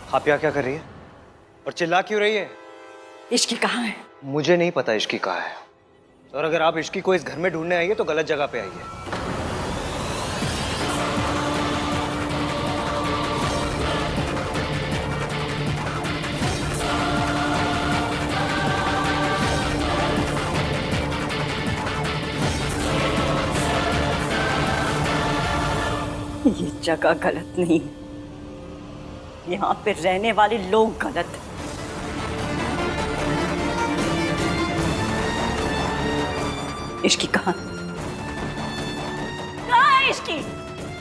आप यहाँ क्या कर रही है और चिल्ला क्यों रही है? इश्की कहाँ है? मुझे नहीं पता इश्की कहाँ है, और अगर आप इश्की को इस घर में ढूंढने आई है तो गलत जगह पे आई है। ये जगह गलत नहीं, यहाँ पे रहने वाले लोग गलत। इश्की कहाँ है? इश्की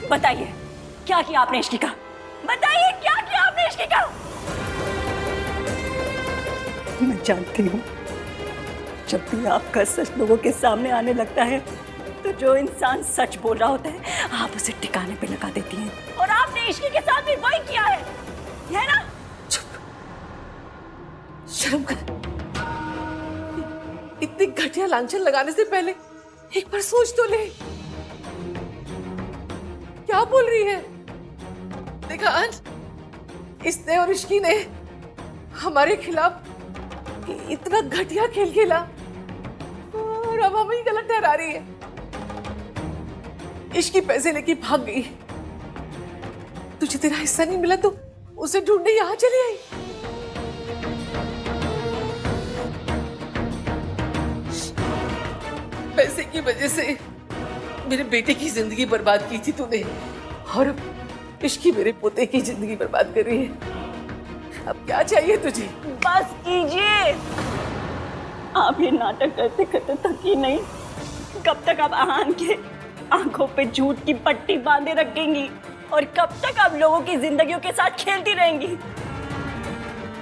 बताइए, क्या किया आपने इश्की का? बताइए क्या किया आपने इश्की का? मैं जानती हूँ, जब भी आपका सच लोगों के सामने आने लगता है तो जो इंसान सच बोल रहा होता है आप उसे ठिकाने पे लगा देती हैं, और आपने इश्की के साथ भी वही किया है ना? चुप, शर्म कर। इतनी घटिया लांछन लगाने से पहले एक बार सोच तो ले। क्या बोल रही है? देखा आज इसने और इश्की ने हमारे खिलाफ इतना घटिया खेल खेला और अब हमें गलत ठहरा रही है। इश्की पैसे लेके भाग गई, तुझे तेरा हिस्सा नहीं मिला तो उसे ढूंढने यहां चली आई। पैसे की वजह से मेरे बेटे की जिंदगी बर्बाद की थी तूने, और अब इश्की मेरे पोते की जिंदगी बर्बाद कर रही है। अब क्या चाहिए तुझे? बस कीजिए, आप ये नाटक करते करते थकी नहीं? कब तक आप आहान के आंखों पे झूठ की पट्टी बांधे रखेंगी, और कब तक आप लोगों की जिंदगियों के साथ खेलती रहेंगी?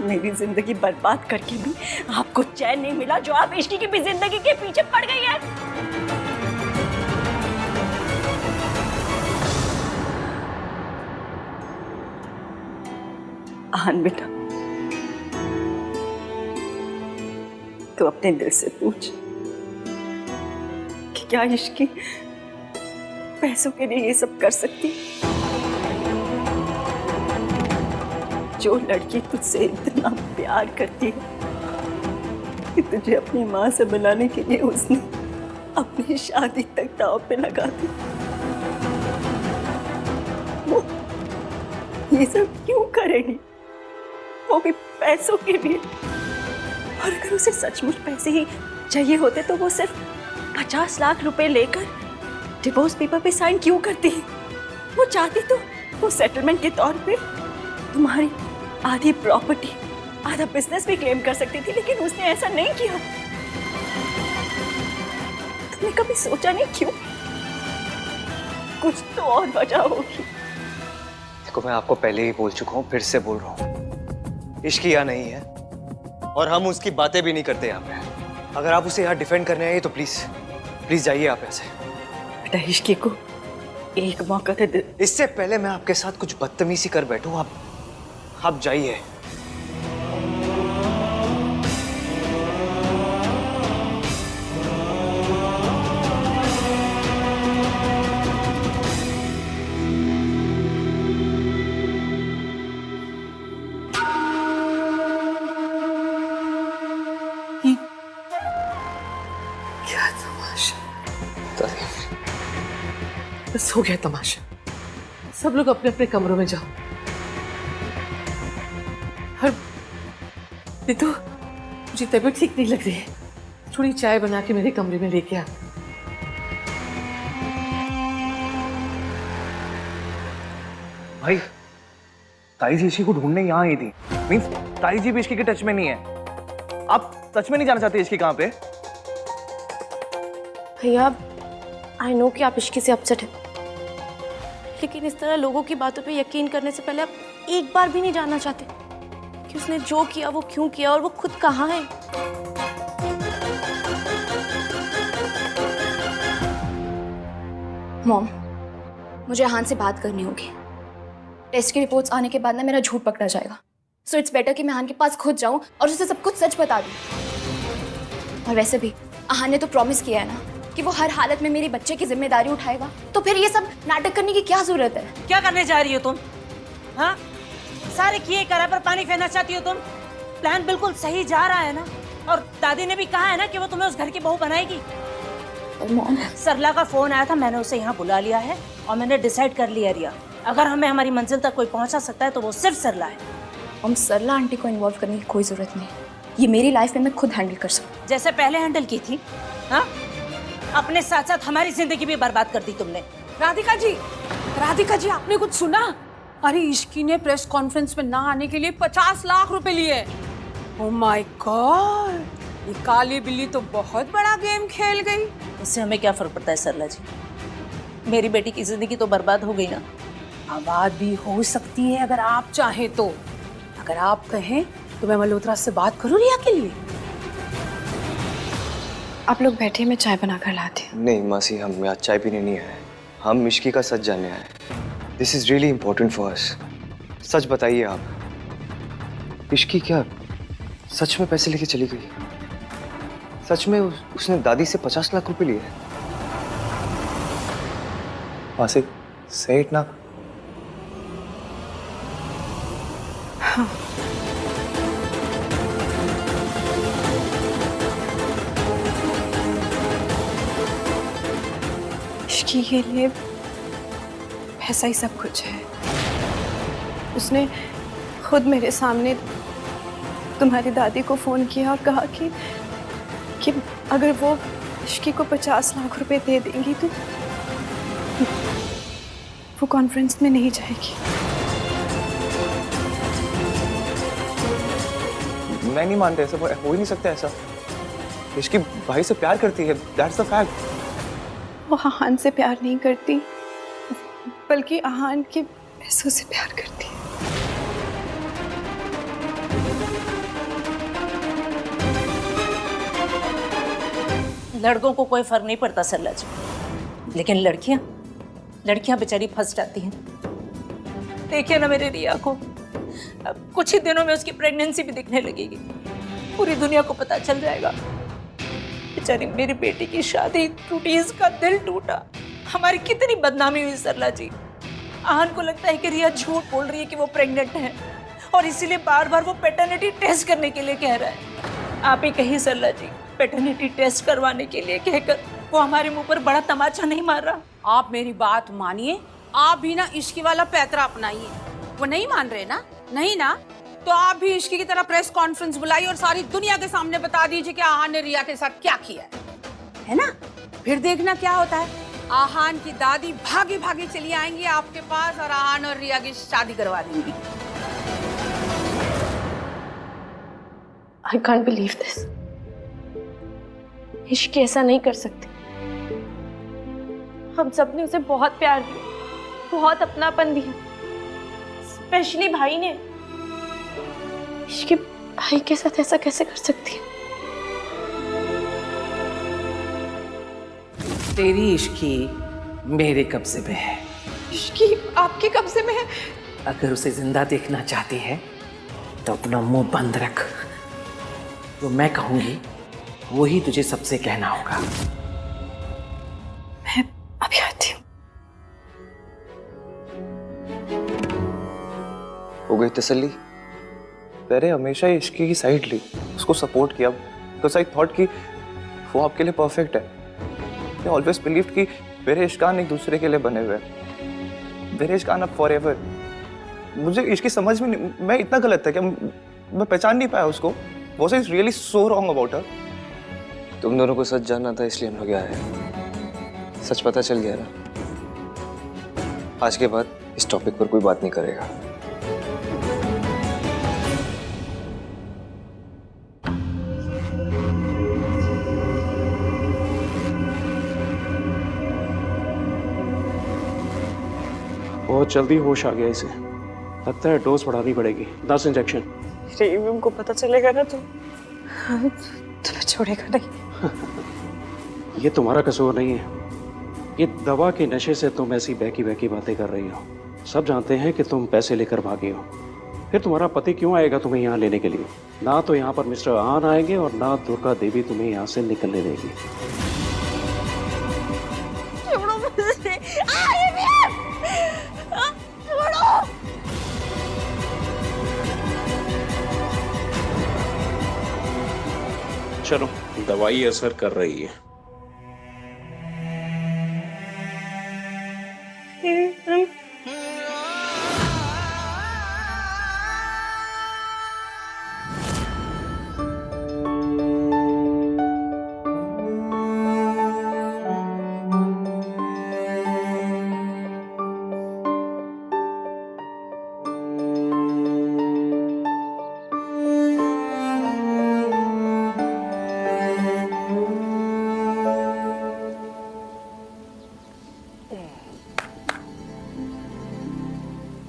मेरी जिंदगी बर्बाद करके भी आपको चैन नहीं मिला, जो आप इश्की की भी जिंदगी के पीछे पड़ गई है। आहान बेटा, तो अपने दिल से पूछ कि क्या इश्की पैसों के लिए ये सब कर सकती? जो लड़की तुझसे इतना प्यार करती है कि तुझे अपनी माँ से मिलाने के लिए उसने अपनी शादी तक दांव पे लगा दी, वो ये सब क्यों करेगी? वो भी पैसों के लिए। और अगर उसे सचमुच पैसे ही चाहिए होते तो वो सिर्फ 50 लाख रुपए लेकर डिवोर्स पेपर पे साइन क्यों करती? वो चाहती तो वो सेटलमेंट के तौर पे तुम्हारी आधी प्रॉपर्टी, आधा बिजनेस भी क्लेम कर सकती थी, लेकिन उसने ऐसा नहीं किया। तुमने कभी सोचा नहीं क्यों? कुछ तो और वजह होगी। देखो, मैं आपको पहले ही बोल चुका हूँ, फिर से बोल रहा हूँ, इश्की यहाँ नहीं है और हम उसकी बातें भी नहीं करते यहाँ पे। अगर आप उसे यहाँ डिफेंड करने आए तो प्लीज प्लीज जाइए आप ऐसे। बेटा, इश्की को एक मौका दे। इससे पहले मैं आपके साथ कुछ बदतमीजी कर बैठूं, आप जाइए। क्या तमाशा! बस हो गया तमाशा। सब लोग अपने अपने कमरों में जाओ। और रितु, मुझे तबीयत ठीक नहीं लग रही है, थोड़ी चाय बना के मेरे कमरे में लेके आ। भाई, ताई जी इश्की को ढूंढने यहाँ आई थी। मींस ताई जी भी इश्की के टच में नहीं है। आप सच में नहीं जाना चाहते इश्की कहाँ पे? भैया, आई नो कि आप इश्की से अपसेट हैं, लेकिन इस तरह लोगों की बातों पे यकीन करने से पहले आप एक बार भी नहीं जानना चाहते कि उसने जो किया वो क्यों किया और वो खुद कहाँ है। मॉम, मुझे आहान से बात करनी होगी। टेस्ट की रिपोर्ट्स आने के बाद ना मेरा झूठ पकड़ा जाएगा, सो इट्स बेटर कि मैं आहान के पास खुद जाऊं और उसे सब कुछ सच बता दूं। और वैसे भी आहान ने तो प्रॉमिस किया है ना कि वो हर हालत में मेरी बच्चे की जिम्मेदारी उठाएगा, तो फिर ये सब नाटक करने की क्या जरूरत है? क्या करने जा रही हो तुम? हाँ, सारे किए करा पर पानी फेरना चाहती हो तुम? प्लान बिल्कुल सही जा रहा है ना? और दादी ने भी कहा है ना कि वो तुम्हें उस घर की बहू बनाएगी। सरला का फोन आया था, मैंने उसे यहाँ बुला लिया है और मैंने डिसाइड कर लिया रिया, अगर हमें हमारी मंजिल तक कोई पहुंचा सकता है तो वो सिर्फ सरला है। हम सरला आंटी को इन्वॉल्व करने की कोई जरूरत नहीं, ये मेरी लाइफ में मैं खुद हैंडल कर सकूं। जैसे पहले हैंडल की थी। हाँ, अपने साथ साथ हमारी जिंदगी भी बर्बाद कर दी तुमने। राधिका जी आपने कुछ सुना? अरे इश्की ने प्रेस कॉन्फ्रेंस में ना आने के लिए 50 लाख रुपए लिए। ओह माय गॉड, ये काली बिल्ली तो बहुत बड़ा गेम खेल गई। इससे हमें क्या फर्क पड़ता है सरला जी? मेरी बेटी की जिंदगी तो बर्बाद हो गई ना। आबाद भी हो सकती है अगर आप चाहें तो। अगर आप कहें तो मैं मल्होत्रा से बात करूं रिया के लिए। आप लोग बैठे, मैं चाय बना कर लाती हूँ। नहीं मासी, हम आज चाय पीने नहीं आए, हम इश्की का सच जानने आए। This is really important for us. सच बताइए आप, इश्की क्या सच में पैसे लेके चली गई? सच में उसने दादी से 50 लाख रुपए लिए? मासी say it ना। हाँ। इश्की के लिए पैसा ही सब कुछ है। उसने खुद मेरे सामने तुम्हारी दादी को फोन किया और कहा कि अगर वो इश्की को 50 लाख रुपए दे देंगी तो वो कॉन्फ्रेंस में नहीं जाएगी। मैं नहीं मानता, ऐसा हो ही नहीं सकता। ऐसा इश्की भाई से प्यार करती है, दैट्स द फैक्ट। वो आहान से प्यार नहीं करती, बल्कि आहान के पैसों से प्यार करती है। लड़कों को कोई फर्क नहीं पड़ता सरला जी, लेकिन लड़कियां बेचारी फंस जाती हैं। देखिए ना मेरे रिया को, अब कुछ ही दिनों में उसकी प्रेगनेंसी भी दिखने लगेगी, पूरी दुनिया को पता चल जाएगा। बेचारी मेरी बेटी की शादी टूटी, इसका दिल टूटा, हमारी कितनी बदनामी हुई सरला जी। आहन को लगता है कि रिया झूठ बोल रही है कि वो प्रेग्नेंट है और इसीलिए बार बार वो पैटर्निटी टेस्ट करने के लिए कह रहा है। आप ही कहिए सरला जी, पैटर्निटी टेस्ट करवाने के लिए कहकर वो हमारे मुंह पर बड़ा तमाचा नहीं मार रहा? आप मेरी बात मानिए, आप भी ना इश्की वाला पैतरा अपनाइए। वो नहीं मान रहे ना? नहीं ना, तो आप भी इश्की की तरह प्रेस कॉन्फ्रेंस बुलाइए और सारी दुनिया के सामने बता दीजिए कि आहान ने रिया के साथ क्या किया है ना? फिर देखना क्या होता है। आहान की दादी भागी भागी चली आएंगी आपके पास और आहान और रिया की शादी करवा देंगी। I can't believe this. इश्क ऐसा नहीं कर सकती। हम सब ने उसे बहुत प्यार दिया, बहुत अपनापन दिया, स्पेशली भाई ने। इश्क भाई के साथ ऐसा कैसे कर सकती है? तेरी इश्की मेरे कब्जे में है। इश्की आपके कब्जे में है? अगर उसे जिंदा देखना चाहती है तो अपना मुंह बंद रख। जो मैं कहूंगी वही तुझे सबसे कहना होगा। मैं अभी आती हूँ। हो गई तसल्ली? मैंने हमेशा ही इश्की की साइड ली, उसको सपोर्ट किया, बिकॉज आई थॉट कि वो आपके लिए परफेक्ट है। आई ऑलवेज बिलीव्ड कि मेरे इश्कान एक दूसरे के लिए बने हुए हैं, मेरे इश्कान अब फॉर एवर। मुझे इसकी समझ में नहीं, मैं इतना गलत था कि मैं पहचान नहीं पाया उसको। Was I really so wrong about her? तुम दोनों को सच जानना था इसलिए हम लोग आए। सच पता चल गया ना? आज के बाद इस टॉपिक पर कोई बात नहीं करेगा। बहुत जल्दी होश आ गया इसे, लगता है डोज बढ़ानी पड़ेगी। 10 इंजेक्शन। रेवम को पता चलेगा ना तो तुम्हें छोड़ेगा नहीं। ये तुम्हारा कसूर नहीं है, ये दवा के नशे से तुम ऐसी बहकी बहकी बातें कर रही हो। सब जानते हैं कि तुम पैसे लेकर भागे हो, फिर तुम्हारा पति क्यों आएगा तुम्हें यहाँ लेने के लिए? ना तो यहाँ पर मिस्टर आन आएंगे और ना दुर्गा देवी तुम्हें यहाँ से निकलने देगी। दवाई असर कर रही है।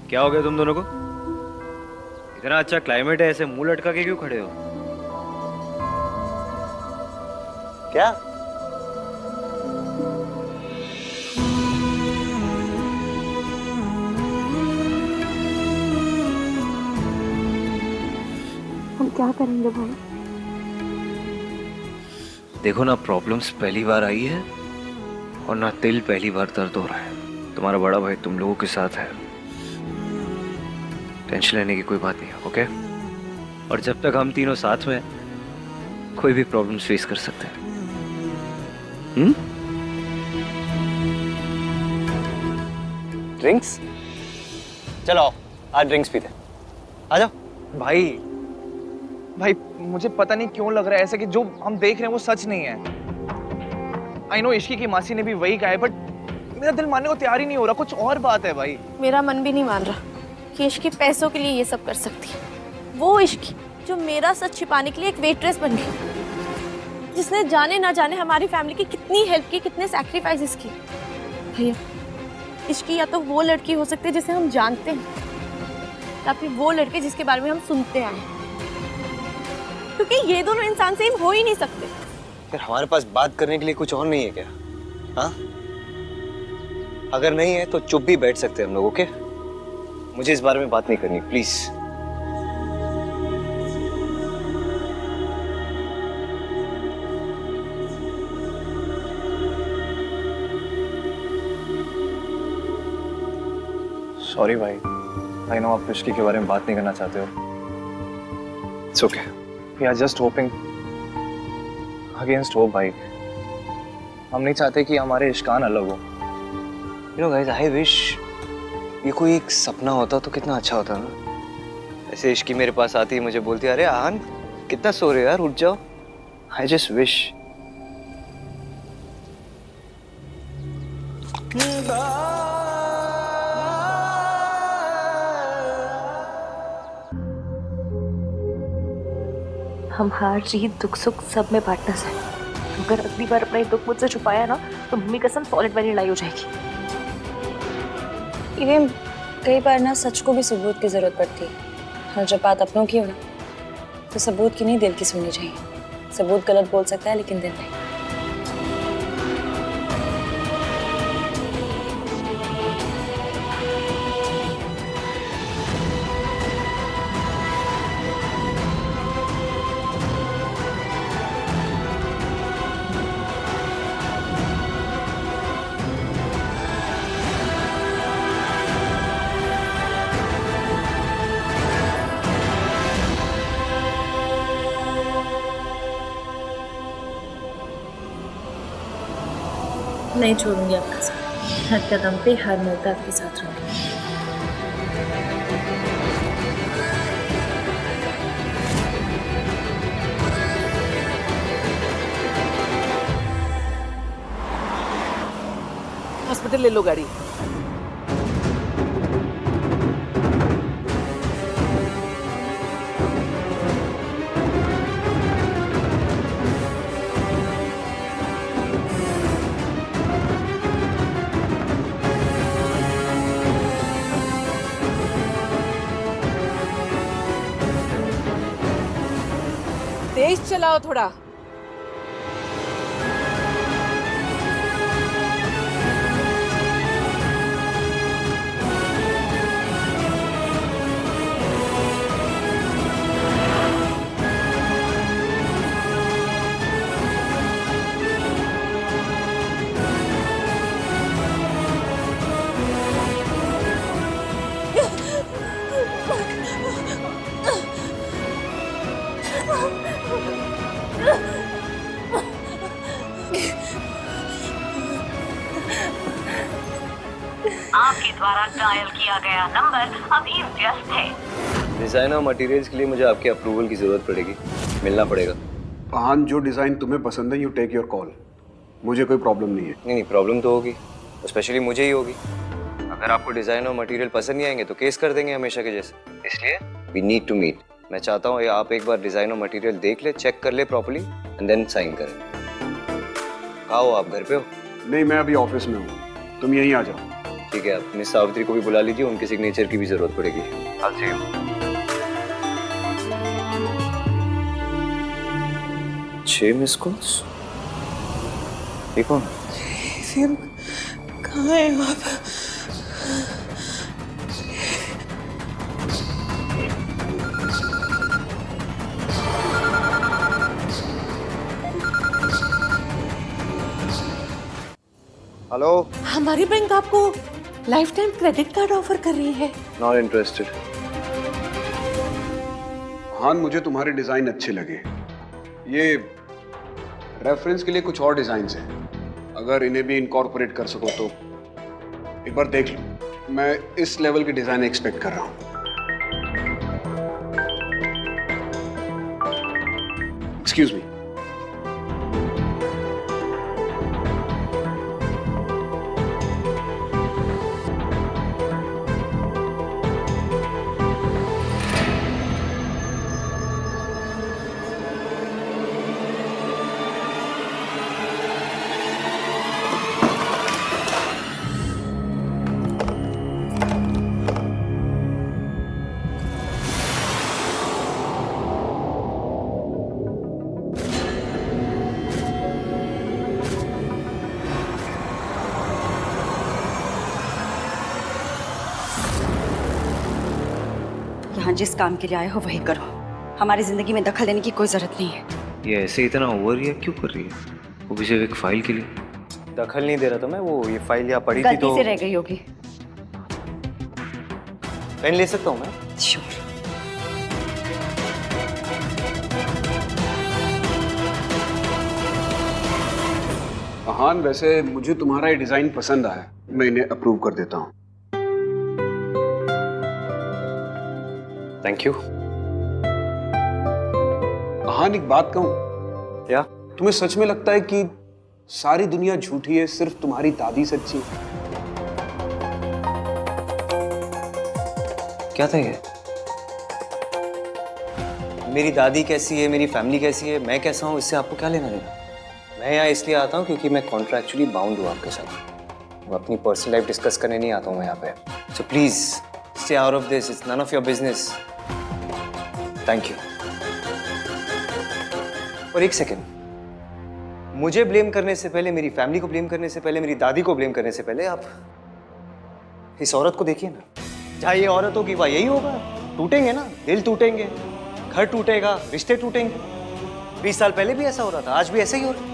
क्या हो गया तुम दोनों को? इतना अच्छा क्लाइमेट है, ऐसे मुंह लटका के क्यों खड़े हो? क्या? हम क्या करेंगे भाई? देखो ना, प्रॉब्लम्स पहली बार आई है और ना दिल पहली बार दर्द हो रहा है। तुम्हारा बड़ा भाई तुम लोगों के साथ है, टेंशन लेने की कोई बात नहीं है, ओके? और जब तक हम तीनों साथ में हैं, कोई भी प्रॉब्लम्स फेस कर सकते हैं। ड्रिंक्स? चलो आओ, आज ड्रिंक्स पीते हैं। आ जाओ। भाई भाई मुझे पता नहीं क्यों लग रहा है ऐसे कि जो हम देख रहे हैं वो सच नहीं है। आई नो इश्की की मासी ने भी वही कहा है, बट मेरा दिल मानने को तैयार ही नहीं हो रहा। कुछ और बात है भाई। मेरा मन भी नहीं मान रहा कि इश्की पैसों के लिए ये सब कर सकती है। वो इश्की जो मेरा सच छिपाने के लिए एक वेट्रेस बन गई, जिसने जाने ना जाने हमारी फैमिली की कितनी हेल्प की, कितने सैक्रिफाइसेस की। भैया, इश्की या तो वो लड़की हो सकती है जिसे हम जानते हैं, या फिर वो लड़के जिसके बारे में हम सुनते आए हैं, क्योंकि ये दोनों इंसान सेम हो ही नहीं सकते। फिर हमारे पास बात करने के लिए कुछ और नहीं है क्या? हाँ, अगर नहीं है तो चुप भी बैठ सकते हैं हम लोग, ओके? मुझे इस बारे में बात नहीं करनी, प्लीज। सॉरी भाई, आई नो आप इश्की के बारे में बात नहीं करना चाहते हो। It's okay, we are just hoping against hope भाई। हम नहीं चाहते कि हमारे इश्कान अलग हो। You know guys, I wish ये कोई एक सपना होता तो कितना अच्छा होता ना। ऐसे इश्की मेरे पास आती, मुझे बोलती, अरे आन कितना सो रहे हो यार, उठ जाओ। I just wish. हम हार जीत दुख सुख सब में पार्टनर्स हैं। अगर अगली बार अपना ये दुख मुझसे छुपाया ना तो मम्मी कसम सॉलिड वाली लड़ाई हो जाएगी। इवन कई बार ना सच को भी सबूत की जरूरत पड़ती है, और जब बात अपनों की हो ना तो सबूत की नहीं दिल की सुननी चाहिए। सबूत गलत बोल सकता है लेकिन दिल नहीं। नहीं छोड़ूंगी आपका साथ, हर कदम पे हर मोड़ पे आपके साथ रहूंगी। हॉस्पिटल ले लो गाड़ी। तेज चलाओ थोड़ा। आपके द्वारा डायल किया गया नंबर अभी व्यस्त है। डिजाइनर मटेरियल्स के लिए मुझे आपके अप्रूवल की जरूरत पड़ेगी, मिलना पड़ेगा। आहान, जो डिज़ाइन तुम्हें पसंद है, यू टेक योर कॉल। मुझे कोई प्रॉब्लम नहीं है। नहीं, प्रॉब्लम तो होगी, स्पेशली मुझे ही होगी। अगर आपको डिजाइन और मटेरियल पसंद नहीं आएंगे तो केस कर देंगे हमेशा के जैसे। इसलिए वी नीड टू मीट। मैं चाहता हूँ आप एक बार डिजाइन और मटेरियल देख ले, चेक कर ले प्रॉपर्ली एंड देन साइन करें। कहाँ हो आप, घर पे हो? नहीं, मैं अभी ऑफिस में हूँ, तुम यहीं आ जाओ। ठीक है, आप मिस सावित्री को भी बुला लीजिए, उनके सिग्नेचर की भी जरूरत पड़ेगी। I'll see you. 6 miss calls? ये कौन? कहाँ है आप? हेलो। हमारी बैंक आपको life time credit card offer कर रही है। Not interested. आहान, मुझे तुम्हारे डिज़ाइन अच्छे लगे। ये रेफरेंस के लिए कुछ और डिज़ाइंस हैं, अगर इन्हें भी इनकॉर्पोरेट कर सको तो एक बार देख लो। मैं इस लेवल की डिज़ाइन एक्सपेक्ट कर रहा हूँ। Excuse me. यहाँ जिस काम के लिए आए हो वही करो, हमारी जिंदगी में दखल देने की कोई जरूरत नहीं है। ये ऐसे इतना ओवर रिएक्ट क्यों कर रही है? वो भी सिर्फ एक फाइल के लिए। दखल नहीं दे रहा था मैं, वो ये फाइल यहाँ पड़ी थी गलती तो से रह गई होगी। पेन ले सकता हूँ मैं? श्योर। आहान, वैसे मुझे तुम्हारा ये डिज़ाइन पसंद आया, मैं इन्हें अप्रूव कर देता हूँ। Thank you. आहान, एक बात कहूँ? क्या? तुम्हें सच में लगता है कि सारी दुनिया झूठी है, सिर्फ तुम्हारी दादी सच्ची है? क्या था ये? मेरी दादी कैसी है, मेरी फैमिली कैसी है, मैं कैसा हूँ, इससे आपको क्या लेना देना? मैं यहाँ इसलिए आता हूँ क्योंकि मैं कॉन्ट्रैक्चुअली बाउंड हूँ आपके साथ। मैं अपनी पर्सनल लाइफ डिस्कस करने नहीं आता हूँ मैं यहाँ पे। So please stay out of this, it's none of your business. Thank you. और एक सेकेंड, मुझे ब्लेम करने से पहले, मेरी फैमिली को ब्लेम करने से पहले, मेरी दादी को ब्लेम करने से पहले आप इस औरत को देखिए ना। जहाँ ये औरत होगी वहाँ यही होगा। टूटेंगे ना, दिल टूटेंगे, घर टूटेगा, रिश्ते टूटेंगे। 20 साल पहले भी ऐसा हो रहा था, आज भी ऐसा ही हो रहा है।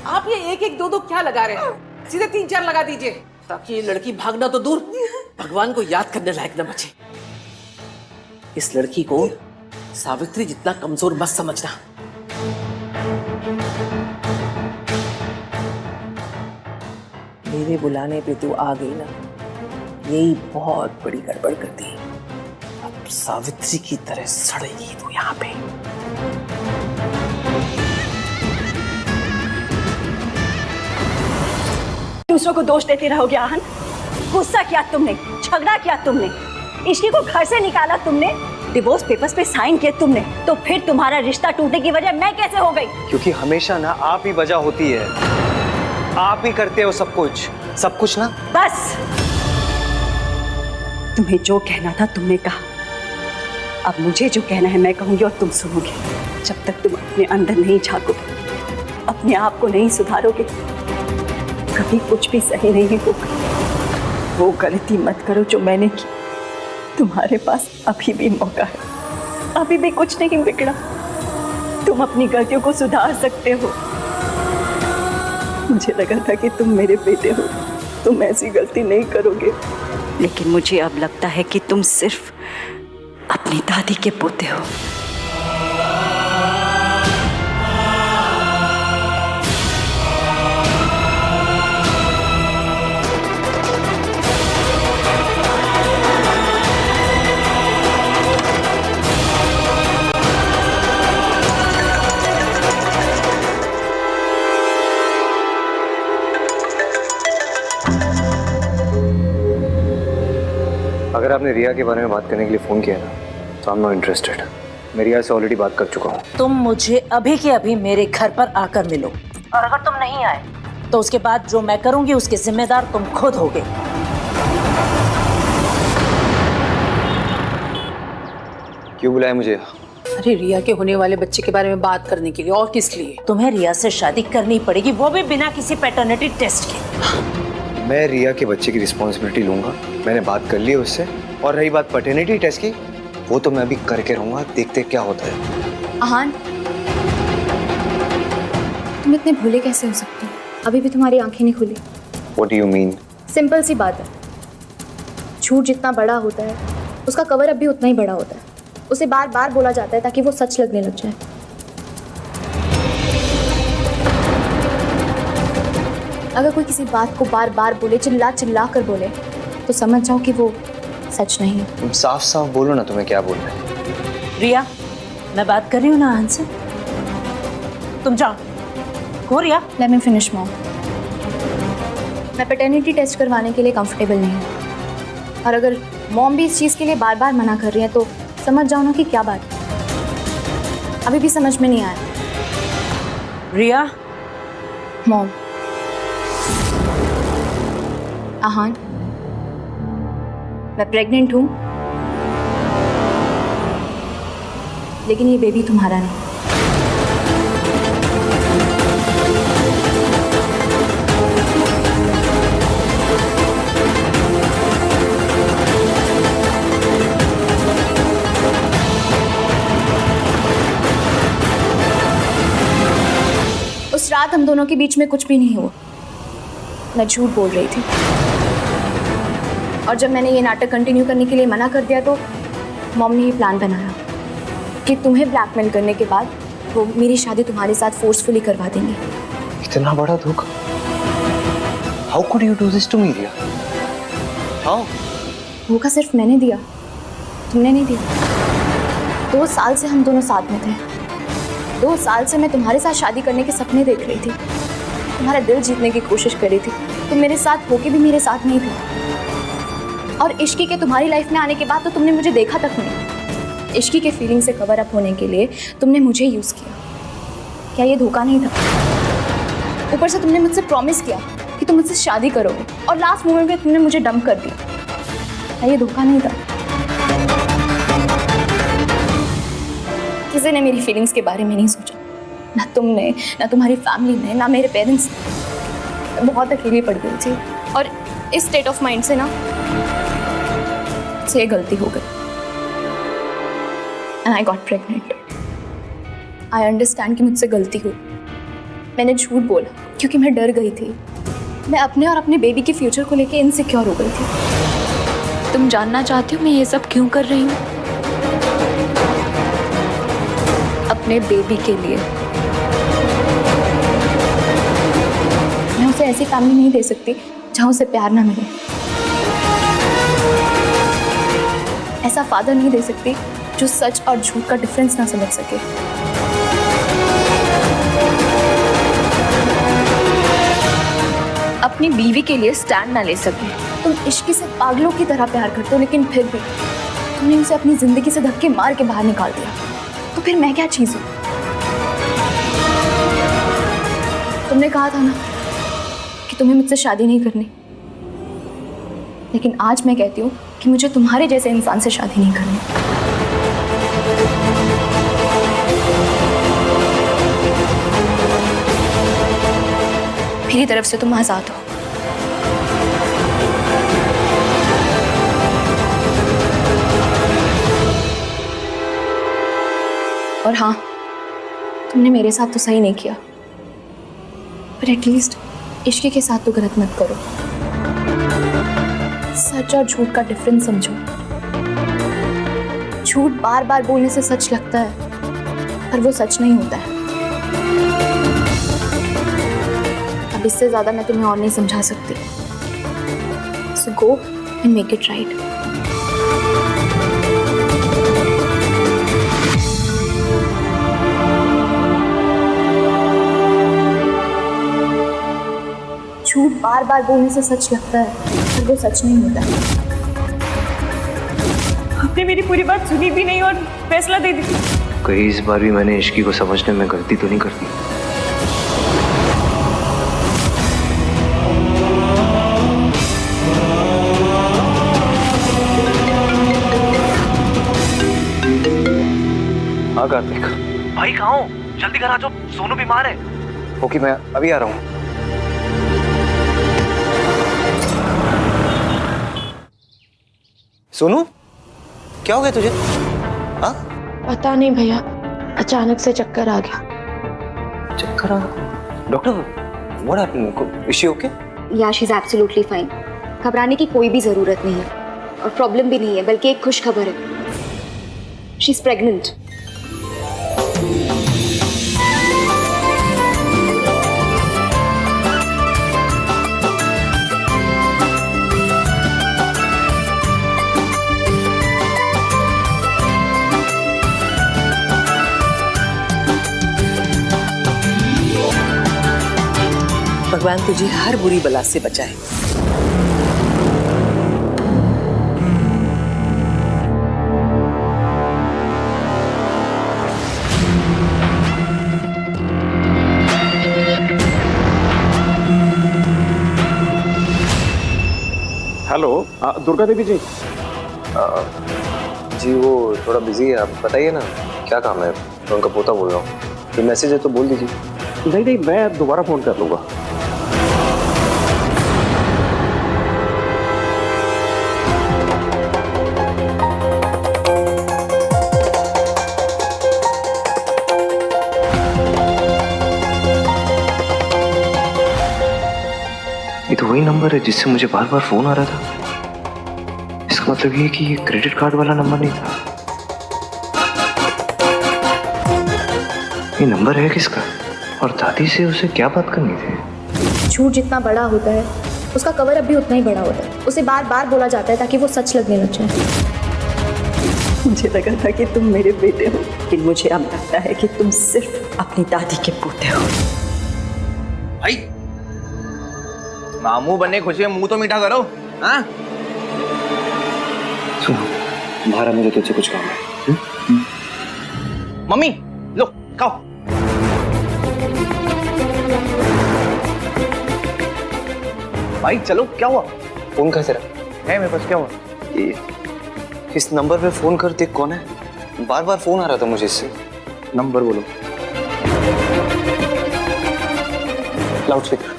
आप ये 1-1, 2-2 क्या लगा रहे हैं? सीधे 3-4 लगा दीजिए, ताकि ये लड़की भागना तो दूर, भगवान को याद करने लायक न बचे। इस लड़की को सावित्री जितना कमजोर मत समझना। मेरे बुलाने पे तू आ गई ना, यही बहुत बड़ी गड़बड़ कर दी। अब सावित्री की तरह सड़ेगी तू यहाँ पे। दूसरों को दोष देते रहोगे आहान? गुस्सा किया तुमने, झगड़ा किया तुमने, इश्की को घर से निकाला तुमने, डिवोर्स पेपर्स पे साइन किए तुमने, तो फिर तुम्हारा रिश्ता टूटने की वजह मैं कैसे हो गई? क्योंकि हमेशा ना आप ही वजह होती है, आप ही करते हो सब कुछ ना। बस, तुम्हें जो कहना था तुमने कहा, अब मुझे जो कहना है मैं कहूंगी और तुम सुनोगे। जब तक तुम अपने अंदर नहीं झांकोगे, अपने आप को नहीं सुधारोगे, कभी कुछ भी सही नहीं होगा। वो गलती मत करो जो मैंने की। तुम्हारे पास अभी भी मौका है, अभी भी कुछ नहीं बिगड़ा, तुम अपनी गलतियों को सुधार सकते हो। मुझे लगा था कि तुम मेरे बेटे हो, तुम ऐसी गलती नहीं करोगे, लेकिन मुझे अब लगता है कि तुम सिर्फ अपनी दादी के पोते हो। अगर आपने रिया के बारे में बात करने के लिए फ़ोन किया ना तो आई एम नॉट इंटरेस्टेड। मैं रिया से ऑलरेडी बात कर चुका हूँ। तुम मुझे अभी के अभी मेरे घर पर आकर मिलो, और अगर तुम नहीं आए तो उसके बाद जो मैं करूंगी उसके जिम्मेदार तुम खुद होगे। क्यों बुलाया मुझे? अरे रिया के होने वाले बच्चे के बारे में बात करने के लिए, और किस लिए? तुम्हें रिया से शादी करनी पड़ेगी, वो भी बिना किसी पैटर्निटी टेस्ट के। मैं रिया के बच्चे की रिस्पॉन्सिबिलिटी लूंगा। मैंने बात कर ली है उससे। और रही बात पैटर्निटी टेस्ट की, वो तो मैं अभी करके रहूंगा, देखते क्या होता है। आहान, तुम इतने भोले कैसे हो सकते हो? अभी भी तुम्हारी आंखें नहीं खुली। What do you mean? Simple सी बात है, झूठ जितना बड़ा होता है उसका कवर अप भी उतना ही बड़ा होता है। उसे बार बार बोला जाता है ताकि वो सच लगने लग जाए। अगर कोई किसी बात को बार बार बोले, चिल्ला चिल्ला कर बोले, तो समझ जाओ कि वो सच नहीं है। तुम साफ साफ बोलो ना, तुम्हें क्या बोलना है। रिया, मैं बात कर रही हूँ ना आहन से, तुम जाओ। हो रिया, लेट मी फिनिश मॉम। मैं पैटर्निटी टेस्ट करवाने के लिए कंफर्टेबल नहीं हूँ, और अगर मॉम भी इस चीज़ के लिए बार बार मना कर रही है तो समझ जाओ ना कि क्या बात है। अभी भी समझ में नहीं आया। रिया, मॉम, आहान, मैं प्रेग्नेंट हूँ, लेकिन ये बेबी तुम्हारा नहीं। उस रात हम दोनों के बीच में कुछ भी नहीं हुआ। मैं झूठ बोल रही थी, और जब मैंने ये नाटक कंटिन्यू करने के लिए मना कर दिया तो मॉम ने ये प्लान बनाया कि तुम्हें ब्लैकमेल करने के बाद वो मेरी शादी तुम्हारे साथ फोर्सफुली करवा देंगे। इतना बड़ा धोखा? How could you do this to me, Riya? How? धोखा सिर्फ मैंने दिया, तुमने नहीं दिया। 2 साल से हम दोनों साथ में थे। 2 साल से मैं तुम्हारे साथ शादी करने के सपने देख रही थी, तुम्हारा दिल जीतने की कोशिश कर रही थी। तुम मेरे साथ होके भी मेरे साथ नहीं थे, और इश्की के तुम्हारी लाइफ में आने के बाद तो तुमने मुझे देखा तक नहीं। इश्की के फीलिंग से कवर अप होने के लिए तुमने मुझे यूज़ किया। क्या ये धोखा नहीं था? ऊपर से तुमने मुझसे प्रॉमिस किया कि तुम मुझसे शादी करोगे, और लास्ट मोमेंट में तुमने मुझे डंप कर दिया। क्या ये धोखा नहीं था? किसी ने मेरी फीलिंग्स के बारे में नहीं सोचा, ना तुमने, ना तुम्हारी फैमिली ने, ना मेरे पेरेंट्स ने। बहुत अकेली पड़ गई थी, और इस स्टेट ऑफ माइंड से ना से गलती हो गई, and I got pregnant. I understand कि मुझसे गलती हुई। मैंने झूठ बोला क्योंकि मैं डर गई थी। मैं अपने और अपने बेबी के फ्यूचर को लेके इनसिक्योर हो गई थी। तुम जानना चाहती हो मैं ये सब क्यों कर रही हूँ? अपने बेबी के लिए। मैं उसे ऐसी फैमिली नहीं दे सकती जहाँ उसे प्यार ना मिले। ऐसा फादर नहीं दे सकती जो सच और झूठ का डिफरेंस ना समझ सके। अपनी बीवी के लिए स्टैंड ना ले सके। तुम इश्क से पागलों की तरह प्यार करते हो, लेकिन फिर भी तुमने उसे अपनी जिंदगी से धक्के मार के बाहर निकाल दिया। तो फिर मैं क्या चीज हूँ? तुमने कहा था ना कि तुम्हें मुझसे शादी नहीं करनी, लेकिन आज मैं कहती हूँ कि मुझे तुम्हारे जैसे इंसान से शादी नहीं करनी। मेरी तरफ से तुम आजाद हो। और हाँ, तुमने मेरे साथ तो सही नहीं किया, पर एटलीस्ट इश्क के साथ तो गलत मत करो। सच और झूठ का डिफरेंस समझो। झूठ बार बार बोलने से सच लगता है, पर वो सच नहीं होता है। अब इससे ज्यादा मैं तुम्हें और नहीं समझा सकती। So go and make it right. झूठ बार बार बोलने से सच लगता है, पर वो सच नहीं होता है। आपने मेरी पूरी बात सुनी भी नहीं और फैसला दे दी। कहीं इस बार भी मैंने इश्की को समझने में गलती तो नहीं कर दी? हाँ कार्तिक भाई कहाँ हो? जल्दी घर आ जाओ, सोनू बीमार है। ओके, मैं अभी आ रहा हूँ। सोनू, क्या हो गया तुझे? हाँ? पता नहीं भैया, अचानक से चक्कर आ गया। चक्कर आ? Doctor, what happened? Is she okay? या शी इज एब्सोल्युटली फाइन। घबराने की कोई भी जरूरत नहीं है और प्रॉब्लम भी नहीं है, बल्कि एक खुश खबर है। She is pregnant. भगवान तुझे हर बुरी बला से बचाए। हेलो, दुर्गा देवी जी। जी वो थोड़ा बिजी है, आप बताइए ना क्या काम है? मैं उनका पोता बोल रहा हूँ। कोई मैसेज है तो बोल दीजिए। नहीं नहीं, मैं दोबारा फोन कर लूंगा। ये तो वही नंबर है जिससे मुझे बार बार फोन आ रहा था। इसका मतलब ये कि ये क्रेडिट कार्ड वाला नंबर नहीं था। ये नंबर है किसका? और दादी से उसे क्या बात करनी थी? झूठ जितना बड़ा होता है उसका कवर अप भी उतना ही बड़ा होता है। उसे बार बार बोला जाता है ताकि वो सच लगने लग जाए। मुझे लगा था कि तुम मेरे बेटे हो, लेकिन मुझे अब लगता है कि तुम सिर्फ अपनी दादी के पोते हो। भाई मामू बनने खुशी है, मुंह तो मीठा करो। हाँ सुनो, तुम्हारा मुझे तुझसे कुछ काम है। मम्मी लो खाओ। भाई चलो, क्या हुआ? फोन कैसे रहा है मेरे पास, क्या हुआ? इस नंबर पे फोन कर, देख कौन है। बार बार फोन आ रहा था मुझे इससे। नंबर बोलो। Loud speaker.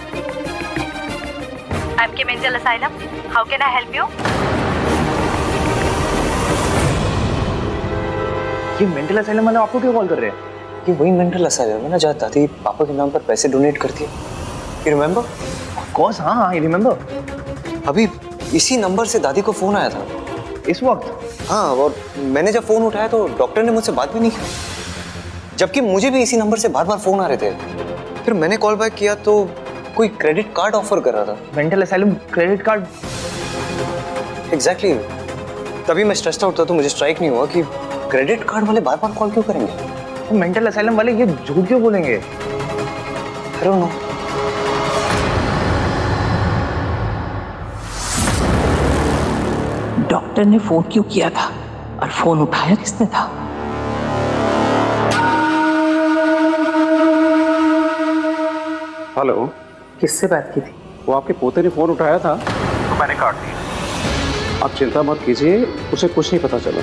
आपके mental asylum, how can I help you? ये मेंटल असाइलम वाले आपको क्यों कॉल कर रहे हैं? ये वही मेंटल असाइलम है ना जहाँ दादी पापा के नाम पर पैसे डोनेट करती है। You remember? ऑफ कोर्स, हाँ हाँ, आई रिमेम्बर। अभी इसी नंबर से दादी को फोन आया था इस वक्त? हाँ, और मैंने जब फोन उठाया तो डॉक्टर ने मुझसे बात भी नहीं की, जबकि मुझे भी इसी नंबर से बार बार फोन आ रहे थे। फिर मैंने कॉल बैक किया तो कोई क्रेडिट कार्ड ऑफर कर रहा था। Mental asylum credit card? Exactly. तभी मैं स्ट्रेस्ड आउट था तो मुझे स्ट्राइक नहीं हुआ कि क्रेडिट कार्ड वाले बार बार कॉल क्यों करेंगे। तो मेंटल असाइलम वाले ये झूठ क्यों बोलेंगे? I don't know। डॉक्टर ने फोन क्यों किया था और फोन उठाया किसने था? हेलो, किससे बात की थी? वो आपके पोते ने फोन उठाया था तो मैंने काट दिया। आप चिंता मत कीजिए, उसे कुछ नहीं पता चला।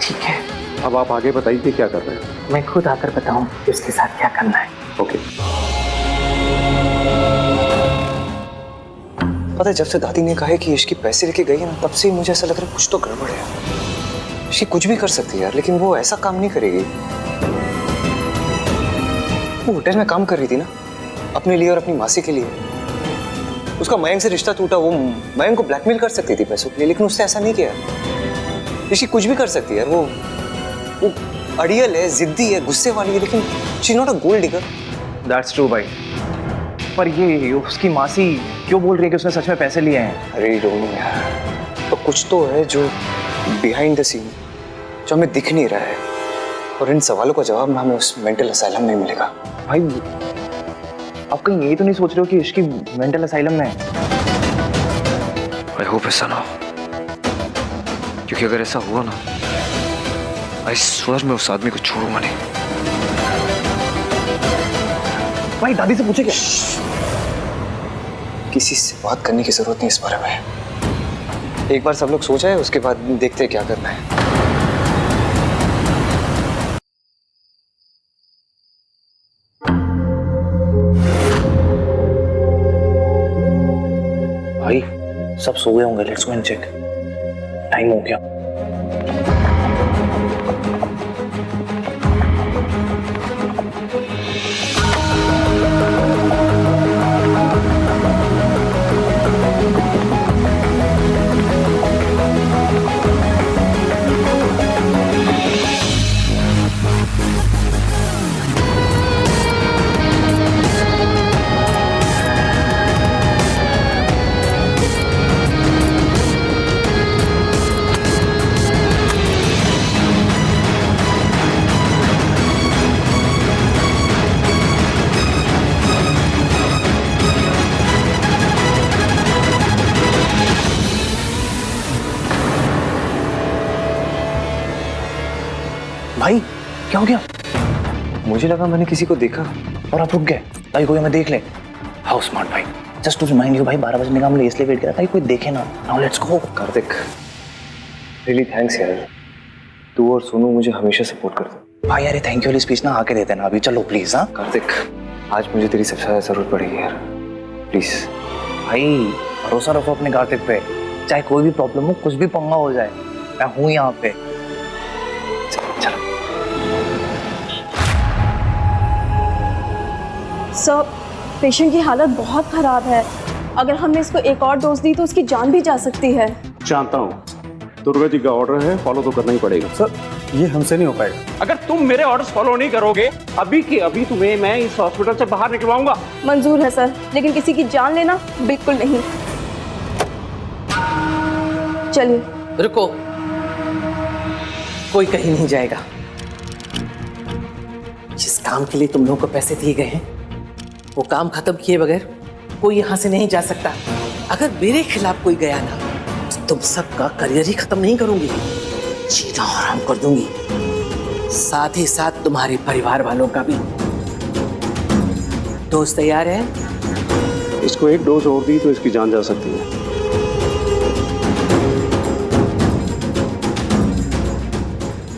ठीक है, अब आप आगे बताइए क्या कर रहे हैं। मैं खुद आकर बताऊं कि उसके साथ क्या करना है। ओके। पता है, जब से दादी ने कहा है कि इसकी पैसे लेके गई है ना, तब से ही मुझे ऐसा लग रहा है कुछ तो गड़बड़ है। इसकी कुछ भी कर सकती है यार, लेकिन वो ऐसा काम नहीं करेगी। वो होटल में काम कर रही थी ना, अपने लिए और अपनी मासी के लिए। उसका मयंक से रिश्ता टूटा, वो मयंक को ब्लैकमेल कर सकती थी पैसों के लिए, लेकिन उसने ऐसा नहीं किया। ऋषि कुछ भी कर सकती है यार। वो अड़ियल है, जिद्दी है, गुस्से वाली है, लेकिन she not a gold digger. That's true भाई, पर ये उसकी मासी क्यों बोल रही है कि उसने सच में पैसे लिए हैं? अरे डोंट नो यार, तो कुछ तो है जो बिहाइंड द सीन, जो हमें दिख नहीं रहा है, और इन सवालों का जवाब ना हमें उस मेंटल असाइलम में मिलेगा। भाई आप कहीं यही तो नहीं सोच रहे हो कि इसकी मेंटल असाइलम में है? आई होप ऐसा ना हो, क्योंकि अगर ऐसा हुआ ना, आई स्वेयर मैं उस आदमी को छोड़ूंगा नहीं। भाई दादी से पूछे क्या? किसी से बात करने की जरूरत नहीं इस बारे में। एक बार सब लोग सो जाए, उसके बाद देखते हैं क्या करना है। भाई सब सो गए होंगे, let's go and check. Time हो गया। भाई क्या हो गया? मुझे लगा मैंने किसी को देखा। और आप रुक गए ताकि कोई हमें देख ले। हाउ स्मार्ट भाई। जस्ट टू रिमाइंड यू भाई, 12 बजने का हमने इसलिए वेट किया ताकि कोई देखे ना। Now let's go. Kartik, really thanks यार, तू और सोनू मुझे हमेशा सपोर्ट करते। भाई यार थैंक यू वाली स्पीच ना आके देते ना अभी। चलो प्लीज। हाँ कार्तिक, आज मुझे तेरी सबसे ज्यादा जरूरत पड़ेगी यार, प्लीज। भाई भरोसा रखो अपने कार्तिक पे, चाहे कोई भी प्रॉब्लम हो, कुछ भी पंगा हो जाए, मैं हूँ यहाँ पे। चलो सर, पेशेंट की हालत बहुत खराब है। अगर हमने इसको एक और डोज दी तो उसकी जान भी जा सकती है। जानता हूँ, दुर्गा जी का ऑर्डर है, फॉलो तो करना ही पड़ेगा। सर ये हमसे नहीं हो पाएगा। अगर तुम मेरे ऑर्डर्स फॉलो नहीं करोगे, अभी के अभी तुम्हें मैं इस हॉस्पिटल से बाहर निकलवाऊंगा। मंजूर है सर, लेकिन किसी की जान लेना बिल्कुल नहीं। चलिए। रुको, कोई कहीं नहीं जाएगा। जिस काम के लिए तुम लोगों को पैसे दिए गए हैं, वो काम खत्म किए बगैर कोई यहां से नहीं जा सकता। अगर मेरे खिलाफ कोई गया ना, तो तुम सबका करियर ही खत्म नहीं करूंगी, जीना हराम कर दूंगी, साथ ही साथ तुम्हारे परिवार वालों का भी। दोस्त तैयार है? इसको एक डोज और दी तो इसकी जान जा सकती है।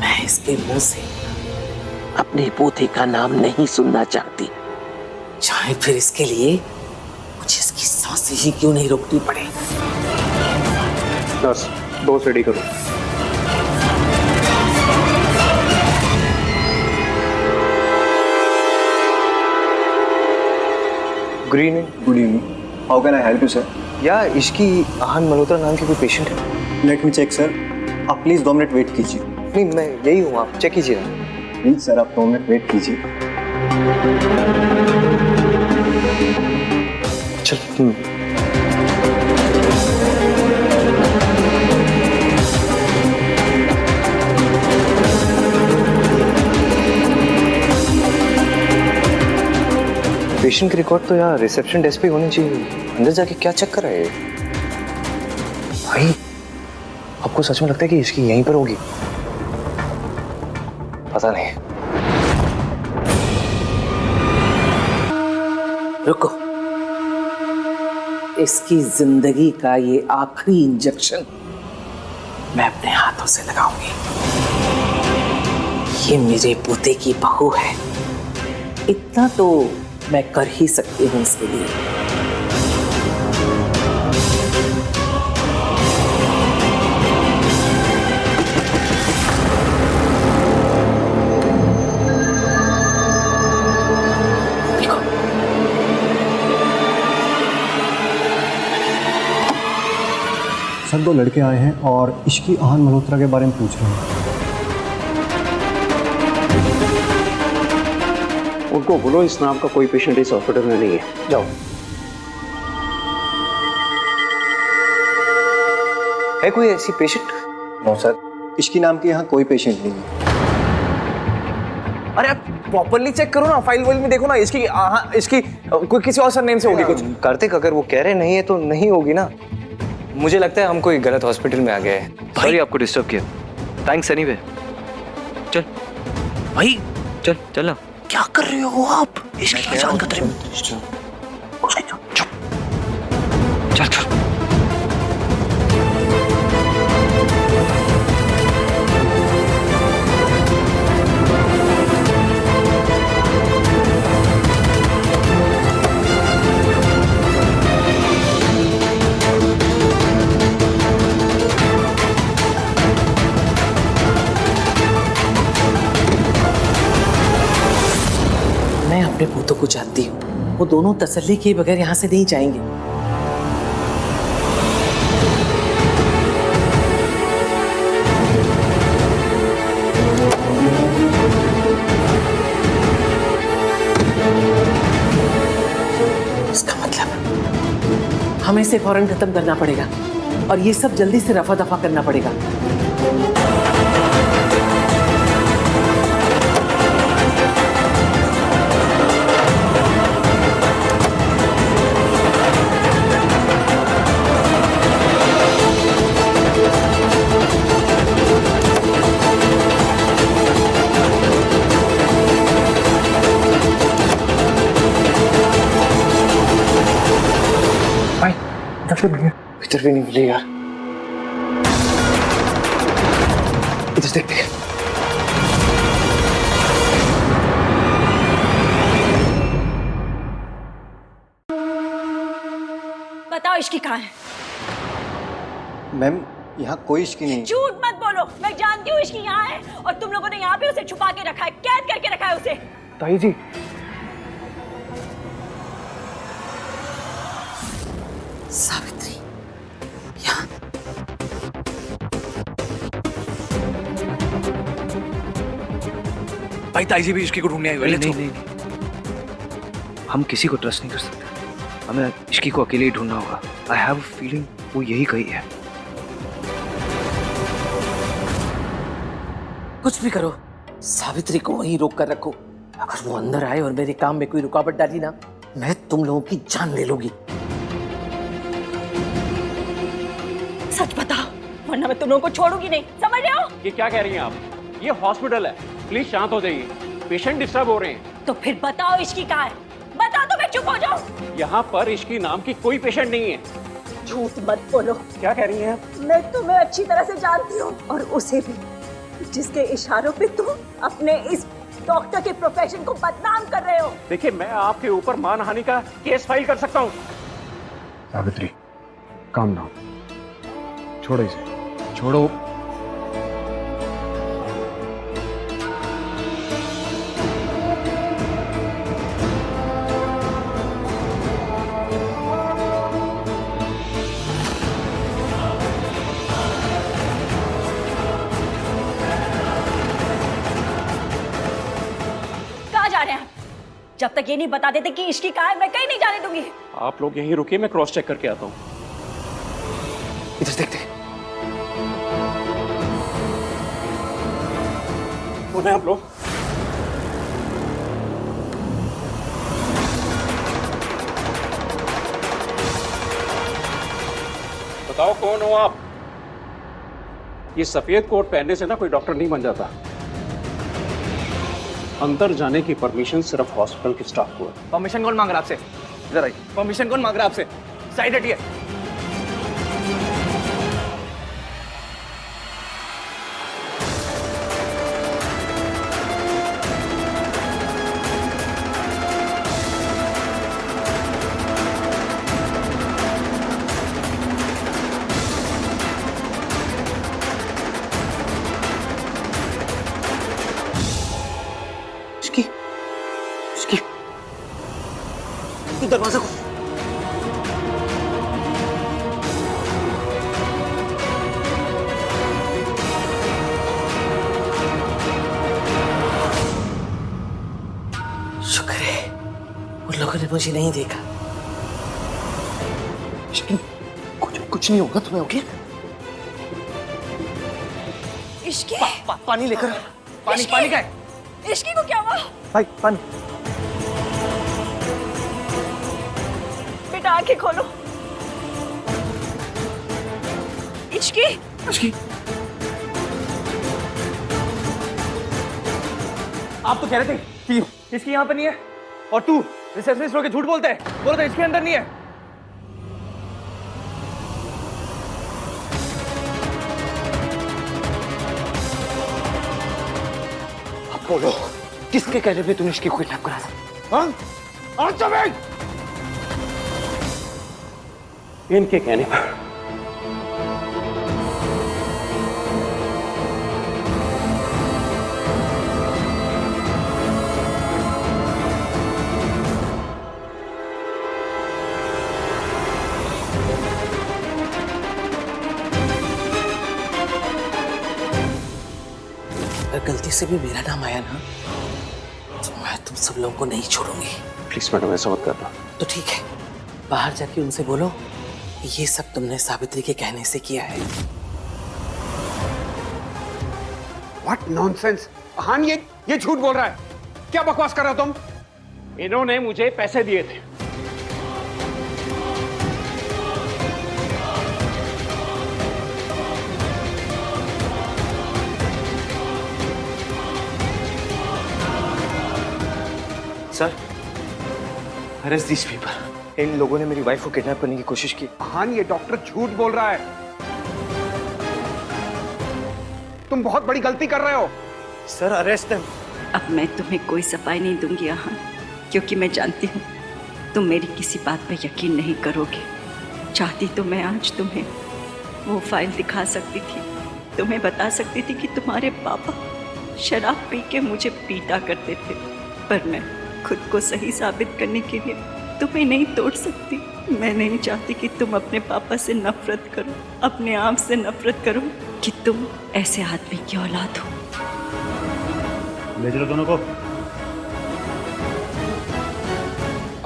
मैं इसके मुंह से अपने पोते का नाम नहीं सुनना चाहती, चाहे फिर इसके लिए मुझे इसकी सांसें ही क्यों नहीं रोकनी पड़े। नर्स, डोज रेडी करो। Good evening. Good evening, how can I help you sir? या इसकी आहन मल्होत्रा नाम की कोई पेशेंट है? लेट मी चेक सर, आप प्लीज़ 2 मिनट वेट कीजिए। नहीं, मैं यही हूँ, आप चेक कीजिए ना। प्लीज़ सर आप 2 मिनट वेट कीजिए। चल। पेशेंट की रिकॉर्ड तो यार रिसेप्शन डेस्क पे होनी चाहिए। अंदर जाके क्या चेक कर रहा है भाई? आपको सच में लगता है कि इसकी यहीं पर होगी? पता नहीं। रुको, इसकी जिंदगी का ये आखिरी इंजेक्शन मैं अपने हाथों से लगाऊंगी। ये मेरे पोते की बहू है, इतना तो मैं कर ही सकती हूँ इसके लिए। सर 2 लड़के आए हैं और इसकी आहन मल्होत्रा के बारे में पूछ रहे हैं। उनको बोलो इस नाम का कोई पेशेंट इस हॉस्पिटल में नहीं है। जाओ। है कोई ऐसी पेशेंट? नो सर, इसकी नाम के यहाँ कोई पेशेंट नहीं है। अरे आप प्रॉपरली चेक करो ना, फाइल वाइल में देखो ना। इसकी कोई किसी और सरनेम से होगी कुछ। कार्तिक, अगर वो कह रहे नहीं है तो नहीं होगी ना। मुझे लगता है हम कोई गलत हॉस्पिटल में आ गए हैं। सॉरी आपको डिस्टर्ब किया। Thanks anyway. चल भाई चल चल ना। क्या कर रहे हो आप? इसकी जान खतरे में। चल चल चल। मैं अपने भूतों को जानती हूँ, वो दोनों तसल्ली किए बगैर यहाँ से नहीं जाएंगे। इसका मतलब हमें इसे फौरन खत्म करना पड़ेगा और ये सब जल्दी से रफा दफा करना पड़ेगा। इधर भी नहीं मिले यार। इधर देखते हैं। बताओ इश्की कहाँ है? मैम यहाँ कोई इश्की नहीं। झूठ मत बोलो, मैं जानती हूँ इश्की यहाँ है और तुम लोगों ने यहाँ पे उसे छुपा के रखा है, कैद करके रखा है उसे। ताई जी सावित्री, यहाँ भाई ताई जी भी इसकी को ढूंढने आई हुई है। नहीं, हम किसी को ट्रस्ट नहीं कर सकते। हमें इश्की को अकेले ही ढूंढना होगा। आई हैव अ फीलिंग वो यही कही है। कुछ भी करो, सावित्री को वहीं रोक कर रखो। अगर वो अंदर आए और मेरे काम में कोई रुकावट डाली ना, मैं तुम लोगों की जान ले लूंगी। सच बताओ, वरना मैं तुम लोगों को छोड़ूंगी नहीं, समझ रहे हो? ये क्या कह रही हैं आप? ये हॉस्पिटल है, प्लीज शांत हो जाइए। पेशेंट डिस्टर्ब हो रहे हैं। तो फिर बताओ इश्की कहाँ है? बता दो, मैं चुप हो जाऊं। यहाँ पर इश्की नाम की कोई पेशेंट नहीं है। झूठ मत बोलो। क्या कह रही हैं? मैं तुम्हें अच्छी तरह से जानती हूँ और उसे भी, जिसके इशारों पे तुम अपने इस डॉक्टर के प्रोफेशन को बदनाम कर रहे हो। देखिए, मैं आपके ऊपर मानहानि का केस फाइल कर सकता हूँ। Savitri, calm down. छोड़ो इसे, छोड़ो। कहाँ जा रहे हैं आप? जब तक ये नहीं बता देते कि इश्की कहाँ है, मैं कहीं नहीं जाने दूंगी। आप लोग यहीं रुकिए, मैं क्रॉस चेक करके आता हूँ। इधर देखते हैं। कौन है आप लोग? बताओ कौन हो आप? ये सफेद कोट पहनने से ना कोई डॉक्टर नहीं बन जाता। अंदर जाने की परमिशन सिर्फ हॉस्पिटल के स्टाफ को है। परमिशन कौन मांग रहा है आपसे? इधर आइए। परमिशन कौन मांग रहा है आपसे? साइड हटिए। तू दरवाजा खोल। शुक्र है उन लोगों ने मुझे नहीं देखा। कुछ नहीं होगा तुम्हें, ओके? इश्की, पानी लेकर। पानी का है। इश्की को क्या हुआ? भाई पानी। बेटा आंखें खोलो। इश्की आप तो कह रहे थे कि इसकी यहाँ पर नहीं है, और तू रिसेप्शनिस्ट होकर झूठ बोलता है, बोला था इसके अंदर नहीं है। अब बोलो, किसके कहने पे तूने इसकी किडनैप करा था? हाँ? Answer me! इनके कहने पर। अगर गलती से भी मेरा नाम आया ना तो मैं तुम सब लोगों को नहीं छोड़ूंगी। प्लीज मैडम, ऐसा मत करना। तो ठीक है, बाहर जाके उनसे बोलो कि ये सब तुमने सावित्री के कहने से किया है। What nonsense! हान ये झूठ बोल रहा है। क्या बकवास कर रहे हो तुम? इन्होंने मुझे पैसे दिए थे। Sir, arrest this people. इन लोगों ने मेरी वाइफ को किडनैप करने की कोशिश की। हान, ये डॉक्टर झूठ बोल रहा है। तुम बहुत बड़ी गलती कर रहे हो। Sir, arrest them. अब मैं तुम्हें कोई सफाई नहीं दूंगी यहाँ, क्योंकि मैं जानती हूँ तुम मेरी किसी बात पर यकीन नहीं करोगे। चाहती तो मैं आज तुम्हें वो फाइल दिखा सकती थी, तुम्हें बता सकती थी कि तुम्हारे पापा शराब पी के मुझे पीटा करते थे, पर मैं खुद को सही साबित करने के लिए तुम्हें नहीं तोड़ सकती। मैं नहीं चाहती कि तुम अपने पापा से नफरत करो, अपने आप से नफरत करो कि तुम ऐसे आदमी की औलाद हो। ले चलो दोनों को।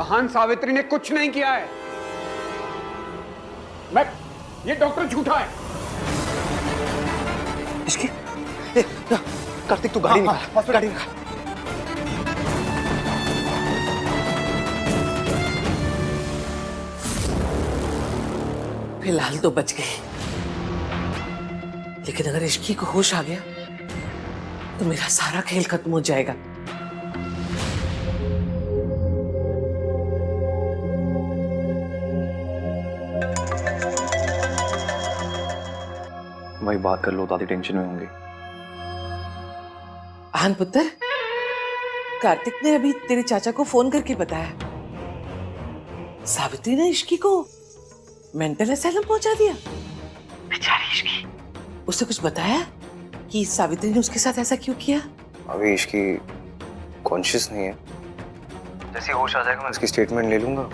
हान, सावित्री ने कुछ नहीं किया है। ये डॉक्टर झूठा है। इसकी कार्तिक, तू गाड़ी निकाल, गाड़ी निकाल। फिलहाल तो बच गई, लेकिन अगर इश्की को होश आ गया तो मेरा सारा खेल खत्म हो जाएगा। भाई बात कर लो, दादी टेंशन में होंगी। आन पुत्र, कार्तिक ने अभी तेरे चाचा को फोन करके बताया सावित्री ने इश्की को मेंटल असाइलम पहुंचा दिया। बेचारी इश्की। उससे कुछ बताया कि सावित्री ने उसके साथ ऐसा क्यों किया? अभी इसकी कॉन्शियस नहीं है। जैसे होश आ जाएगा मैं उसकी स्टेटमेंट ले लूंगा।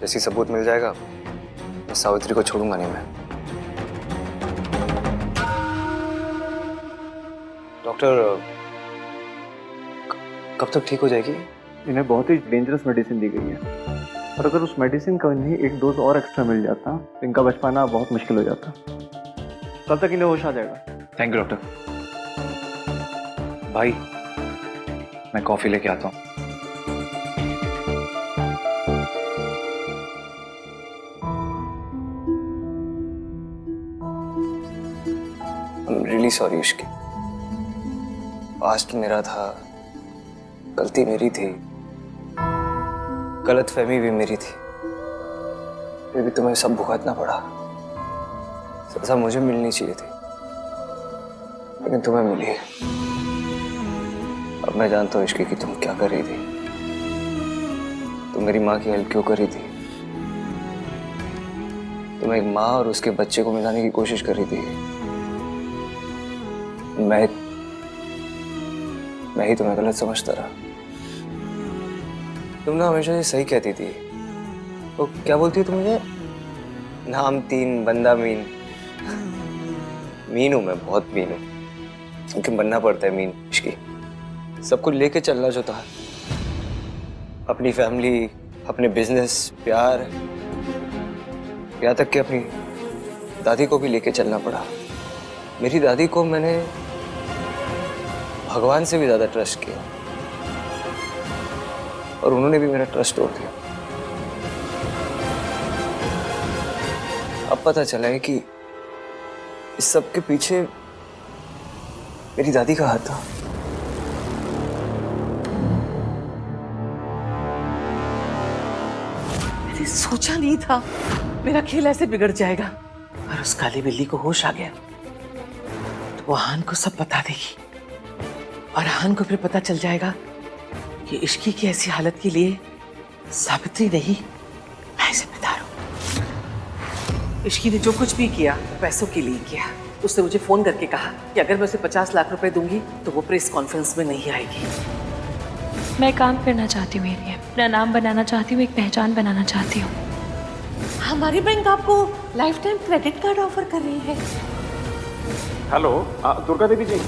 जैसे सबूत मिल जाएगा मैं सावित्री को छोड़ूंगा नहीं। मैं डॉक्टर, कब तक ठीक हो जाएगी? इन्हें बहुत ही डेंजरस मेडिसिन दी गई है, और अगर उस मेडिसिन का इन्हें एक डोज और एक्स्ट्रा मिल जाता तो इनका बच पाना बहुत मुश्किल हो जाता। कल तक इन्हें होश आ जाएगा। Thank you doctor. भाई, मैं कॉफी लेके आता हूँ। I'm really sorry Ishki. Past मेरा था, गलती मेरी थी, गलतफहमी भी मेरी थी, फिर भी तुम्हें सब भुगतना पड़ा। सजा मुझे मिलनी चाहिए थी, लेकिन तुम्हें मिली। अब मैं जानता हूँ इश्की कि तुम क्या कर रही थी। तुम मेरी माँ की हेल्प क्यों कर रही थी? तुम एक माँ और उसके बच्चे को मिलाने की कोशिश कर रही थी। मैं ही तुम्हें गलत समझता रहा। तुम ना हमेशा ये सही कहती थी। वो क्या बोलती तुम मुझे? नाम 3, बंदा मीन। मीन हूं मैं, बहुत मीन हूं, क्योंकि बनना पड़ता है मीन इश्की। सबको लेके चलना जो था, अपनी फैमिली, अपने बिजनेस, प्यार, यहाँ तक कि अपनी दादी को भी लेके चलना पड़ा। मेरी दादी को मैंने भगवान से भी ज्यादा ट्रस्ट किया, और उन्होंने भी मेरा ट्रस्ट तोड़ दिया। अब पता चला है कि इस सब के पीछे मेरी दादी का हाथ था। मैंने सोचा नहीं था मेरा खेल ऐसे बिगड़ जाएगा। और उस काली बिल्ली को होश आ गया तो वो आहान को सब बता देगी और आहान को फिर पता चल जाएगा कि इश्की की ऐसी हालत के लिए सावित्री नहीं, मैं जिम्मेदार हूँ। इश्की ने जो कुछ भी किया पैसों के लिए किया। उसने मुझे फोन करके कहा कि अगर मैं उसे 50 लाख रुपए दूंगी तो वो प्रेस कॉन्फ्रेंस में नहीं आएगी। मैं काम करना चाहती हूँ एरिया, अपना नाम बनाना चाहती हूँ, एक पहचान बनाना चाहती हूँ। हमारी बैंक आपको life time credit card offer कर रही है। हेलो दुर्गा देवी जी।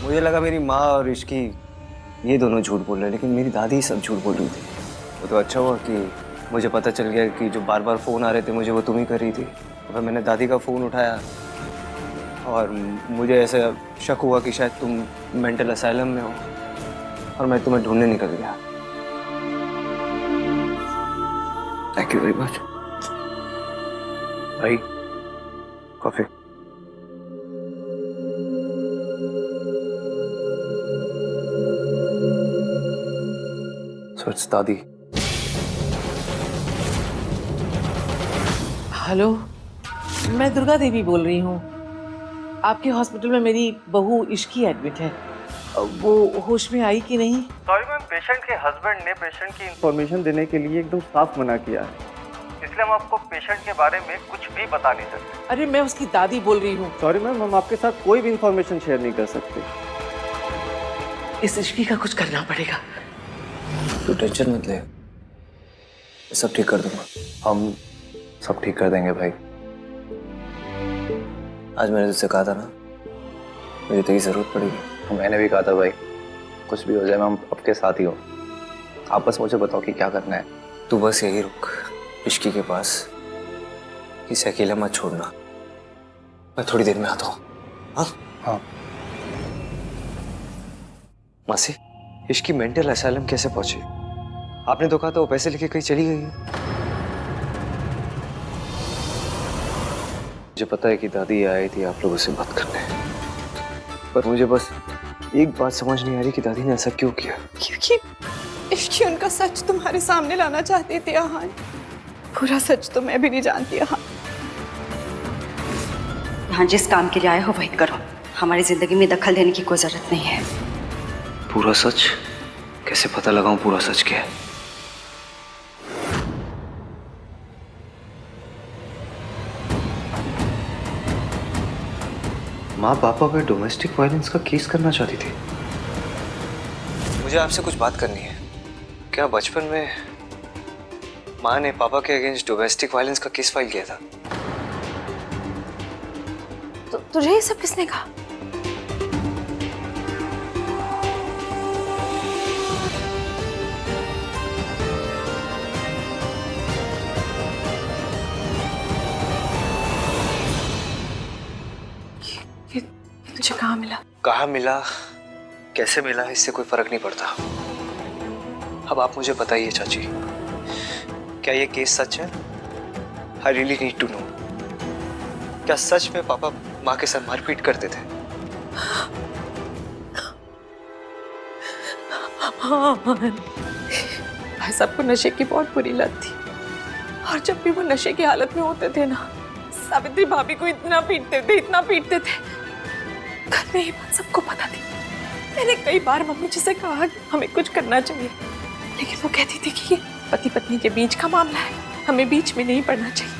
मुझे लगा मेरी माँ और इश्की ये दोनों झूठ बोल रहे हैं, लेकिन मेरी दादी सब झूठ बोल रही थी। वो तो अच्छा हुआ कि मुझे पता चल गया कि जो बार बार फ़ोन आ रहे थे मुझे वो तुम ही कर रही थी। और मैंने दादी का फ़ोन उठाया और मुझे ऐसा शक हुआ कि शायद तुम मेंटल असाइलम में हो और मैं तुम्हें ढूंढने निकल गया। थैंक यू वेरी मच भाई। कॉफी। सच दादी। हेलो, मैं दुर्गा देवी बोल रही हूँ। आपके हॉस्पिटल में मेरी बहू इश्की एडमिट है। वो होश में आई कि नहीं? सॉरी मैम, पेशेंट के हस्बैंड ने पेशेंट की इंफॉर्मेशन देने के लिए एकदम साफ मना किया है, इसलिए हम आपको पेशेंट के बारे में कुछ भी बता नहीं सकते। अरे मैं उसकी दादी बोल रही हूँ। सॉरी मैम, हम आपके साथ कोई भी इंफॉर्मेशन शेयर नहीं कर सकते। इस इश्की का कुछ करना पड़ेगा। तू टेंशन मत ले, सब ठीक कर दूंगा। हम सब ठीक कर देंगे भाई। आज मैंने तुझसे कहा था ना, मुझे तेरी जरूरत पड़ेगी। मैंने भी कहा था भाई, कुछ भी हो जाए मैं हम आपके साथ ही हो। आप बस मुझे बताओ कि क्या करना है। तू बस यही रुक इश्की के पास, इसे अकेला मत छोड़ना। मैं थोड़ी देर में आता हूँ। हाँ हाँ। मासी, इश्की मेंटल असाइलम कैसे पहुंची? आपने तो कहा था वो पैसे लेके कहीं चली गई है। मुझे पता है कि दादी आई थी आप लोगों से बात करने, पर मुझे बस एक बात समझ नहीं आ रही कि दादी ने ऐसा क्यों किया। क्योंकि इश्की उनका सच तुम्हारे सामने लाना चाहती थी आहान। पूरा सच तो मैं भी नहीं जानती आहान। यहाँ जिस काम के लिए आए हो वही करो, हमारी जिंदगी में दखल देने की कोई जरूरत नहीं है। पूरा सच कैसे पता लगाऊं? पूरा सच क्या है? माँ पापा पे डोमेस्टिक वायलेंस का केस करना चाहती थी। मुझे आपसे कुछ बात करनी है। क्या बचपन में माँ ने पापा के अगेंस्ट डोमेस्टिक वायलेंस का केस फाइल किया था? तो तुझे ये सब किसने कहा? तुझे कहाँ मिला? कहाँ मिला, कैसे मिला, इससे कोई फर्क नहीं पड़ता। अब आप मुझे बताइए चाची, क्या ये केस सच है? I really need to know. क्या सच में पापा माँ के साथ मारपीट करते थे? हाँ, भाई साहब को नशे की बहुत बुरी लत थी और जब भी वो नशे की हालत में होते थे ना, सावित्री भाभी को इतना पीटते थे। घर में ये बात सबको पता थी। मैंने कई बार मम्मी जी से कहा कि हमें कुछ करना चाहिए, लेकिन वो कहती थी कि ये पति पत्नी के बीच का मामला है, हमें बीच में नहीं पड़ना चाहिए।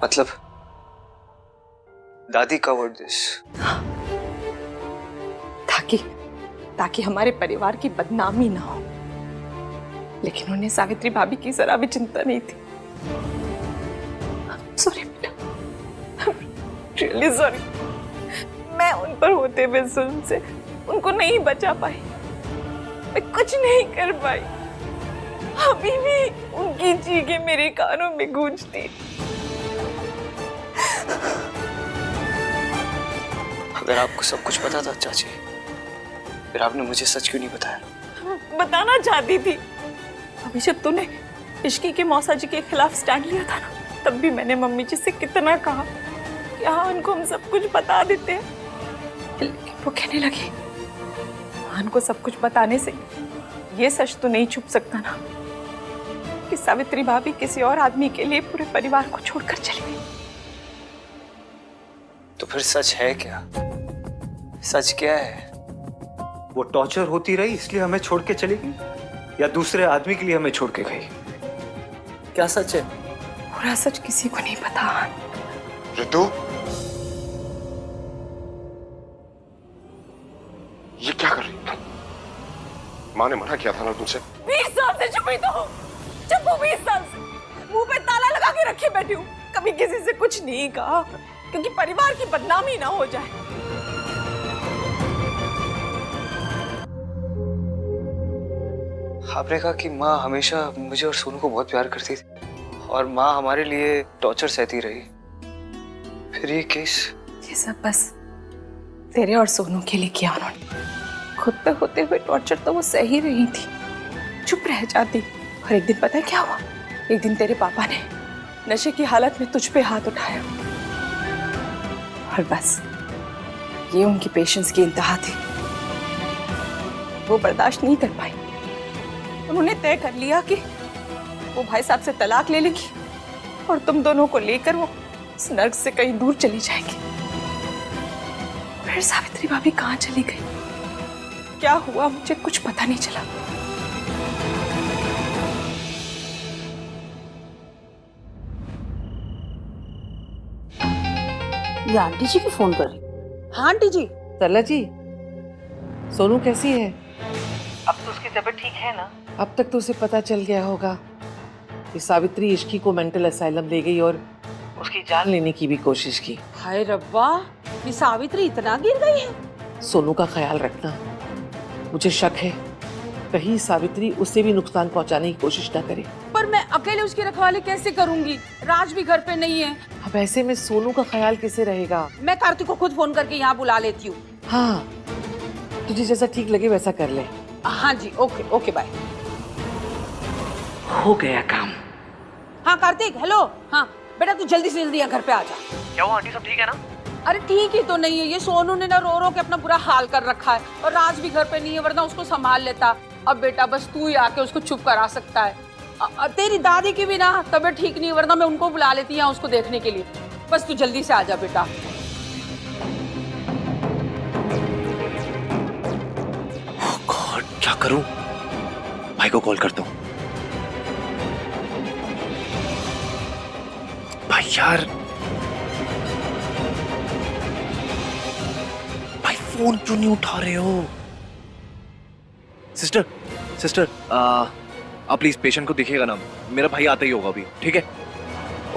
मतलब दादी कवर्ड दिस? ताकि हमारे परिवार की बदनामी ना हो, लेकिन उन्हें सावित्री भाभी की जरा भी चिंता नहीं थी। सॉरी बेटा, रियली सॉरी। मैं उन पर होते हुए जुल्म से उनको नहीं बचा पाई, मैं कुछ नहीं कर पाई। अभी भी उनकी चीखें मेरे कानों में गूंजती। अगर आपको सब कुछ पता था चाची, फिर आपने मुझे सच क्यों नहीं बताया? बताना चाहती थी। अभी जब तूने इश्की के मौसा जी के खिलाफ स्टैंड लिया था ना, तब भी मैंने मम्मी जी से कितना कहा कि हाँ उनको हम सब कुछ बता देते हैं, लेकिन वो कहने लगी मान को सब कुछ बताने से ये सच तो नहीं छुप सकता ना कि सावित्री भाभी किसी और आदमी के लिए पूरे परिवार को छोड़कर चली गई। तो फिर सच है क्या? सच क्या है? वो टॉर्चर होती रही इसलिए हमें छोड़ के चली गई, या दूसरे आदमी के लिए हमें छोड़ के गई? क्या सच है? पूरा सच किसी को नहीं पता। ऋतु, ये क्या कर रही है? माँ ने मना किया था ना तुमसे? 20 साल से छुपी तो हूँ। चुप हूँ 20 साल से, मुंह पे ताला लगा के रखे बैठी हूँ। कभी किसी से कुछ नहीं कहा क्योंकि परिवार की बदनामी ना हो जाए। आपने कहा कि माँ हमेशा मुझे और सोनू को बहुत प्यार करती थी और माँ हमारे लिए टॉर्चर सहती रही। फिर ये केस? ये सब बस तेरे और सोनू के लिए किया उन्होंने। खुद पे होते हुए टॉर्चर तो वो सह ही रही थी, चुप रह जाती। और एक दिन पता है क्या हुआ? एक दिन तेरे पापा ने नशे की हालत में तुझ पे हाथ उठाया और बस ये उनकी पेशेंस की इंतहा थी। वो बर्दाश्त नहीं कर पाई। उन्होंने तय कर लिया कि वो भाई साहब से तलाक ले लेगी और तुम दोनों को लेकर वो इस नर्क से कहीं दूर चली जाएंगी। फिर सावित्री भाभी कहाँ चली गई, क्या हुआ, मुझे कुछ पता नहीं चला। ये आंटी जी की फोन कर रही? हाँ आंटी जी। सरला जी, सोनू कैसी है? अब तो उसकी तबीयत ठीक है ना? अब तक तो उसे पता चल गया होगा कि सावित्री इश्की को मेंटल असाइलम ले गई और उसकी जान लेने की भी कोशिश की। हाय रब्बा, ये सावित्री इतना गिर गई है। सोनू का ख्याल रखना। मुझे शक है कहीं सावित्री उससे भी नुकसान पहुंचाने की कोशिश ना करे। पर मैं अकेले उसकी रखवाली कैसे करूंगी? राज भी घर पे नहीं है। अब ऐसे में सोनू का ख्याल कैसे रहेगा? मैं कार्तिक को खुद फोन करके यहाँ बुला लेती हूँ। हाँ, तुझे जैसा ठीक लगे वैसा कर ले। हाँ जी, ओके ओके बाय। हो गया काम। हाँ कार्तिक, हेलो। हाँ बेटा तू जल्दी से जल्दी यहाँ घर पे आ जा। क्या हुआ आंटी, सब ठीक है ना? अरे ठीक ही तो नहीं है, ये सोनू ने ना रो रो के अपना बुरा हाल कर रखा है और राज भी घर पे नहीं है, वरना उसको संभाल लेता। अब बेटा बस तू ही आके उसको चुप करा सकता है। तेरी दादी की भी ना तबीयत ठीक नहीं है, वरना मैं उनको बुला लेती हूँ उसको देखने के लिए। बस तू जल्दी से आ जा बेटा। गॉड, क्या करूं? भाई को कॉल करता हूं। भाई यार, भाई फोन क्यों नहीं उठा रहे हो? सिस्टर सिस्टर, आप प्लीज पेशेंट को देखिएगा ना, मेरा भाई आता ही होगा अभी। ठीक है,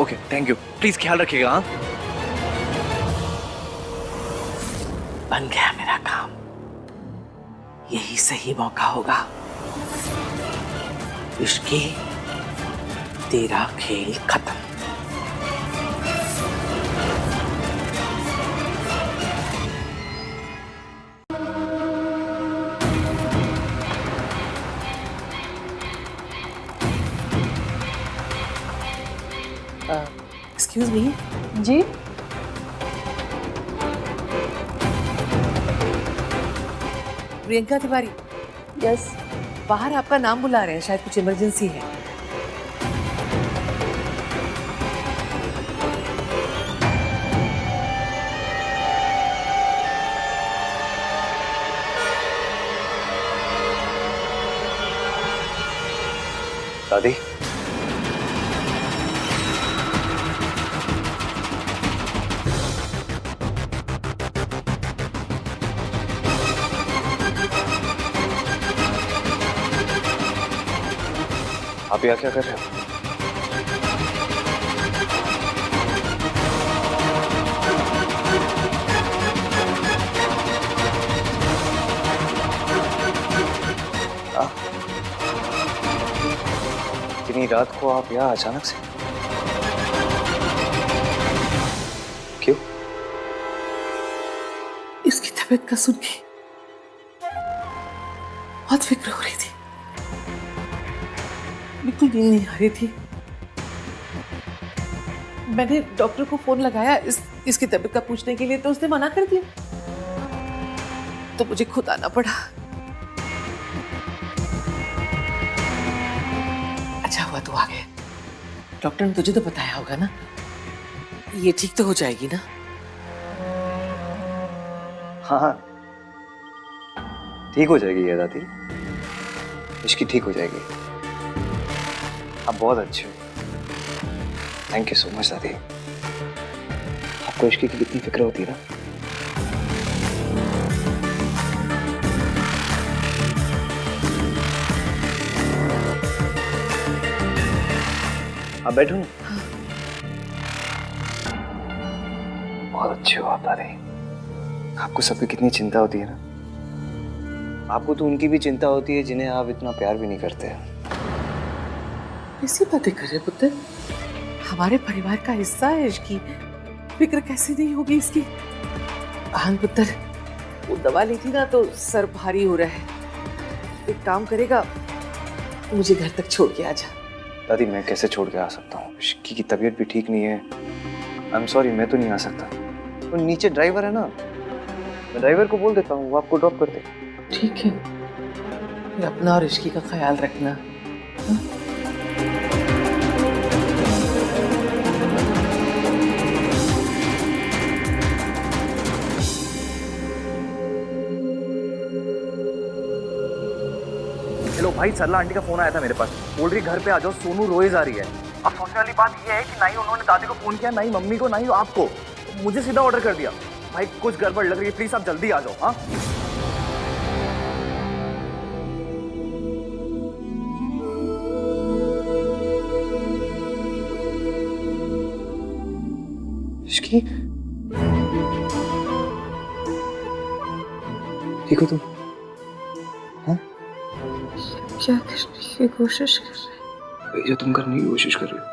ओके, थैंक यू। प्लीज ख्याल रखिएगा। हाँ, बन गया मेरा काम। यही सही मौका होगा। इश्की, तेरा खेल खत्म। Excuse me. जी प्रियंका तिवारी। यस। बाहर आपका नाम बुला रहे हैं, शायद कुछ इमरजेंसी है। दादी, आप यहाँ क्या कर रहे हो? इतनी रात को आप यहाँ अचानक से क्यों? इसकी तबीयत का सुन के बहुत फिक्र हो रही थी, बिल्कुल नींद नहीं आ रही थी। मैंने डॉक्टर को फोन लगाया इसकी तबीयत का पूछने के लिए, तो उसने मना कर दिया, तो मुझे खुद आना पड़ा। अच्छा हुआ तू आ गया। डॉक्टर ने तुझे तो बताया होगा ना, ये ठीक तो हो जाएगी ना? हाँ, ठीक हो जाएगी ये दादी, इश्की ठीक हो जाएगी। आप बहुत अच्छे हो, थैंक यू सो मच दादी। आपको इश्की की कितनी फिक्र होती है ना। आप बैठो ना। बहुत अच्छे हो आप दादी। आपको सबकी कितनी चिंता होती है ना। आपको तो उनकी भी चिंता होती है जिन्हें आप इतना प्यार भी नहीं करते। कैसी बातें कर रहे पुत्र, हमारे परिवार का हिस्सा है इसकी, फिक्र कैसे नहीं होगी इसकी। हाँ पुत्र, वो दवा ली थी ना तो सर भारी हो रहा है। एक काम करेगा, मुझे घर तक छोड़ के आ जा। दादी मैं कैसे छोड़ के आ सकता हूँ, इश्की की तबीयत भी ठीक नहीं है। आई एम सॉरी, मैं तो नहीं आ सकता। तो नीचे ड्राइवर है ना, मैं ड्राइवर को बोल देता हूँ, वो आपको ड्रॉप कर दे। ठीक है, फिर अपना और इश्की का ख्याल रखना। हेलो भाई, सरला आंटी का फोन आया था मेरे पास, बोल रही घर पे आ जाओ, सोनू रोए जा रही है। अब सोचने वाली बात ये है कि ना ही उन्होंने दादी को फोन किया, ना ही मम्मी को, ना ही आपको, मुझे सीधा ऑर्डर कर दिया। भाई कुछ गड़बड़ लग रही है, प्लीज आप जल्दी आ जाओ। हाँ इश्की, ठीक हो तुम? हाँ? क्या करने की कोशिश कर रहे वही जो तुम करने की कोशिश कर रहे हो,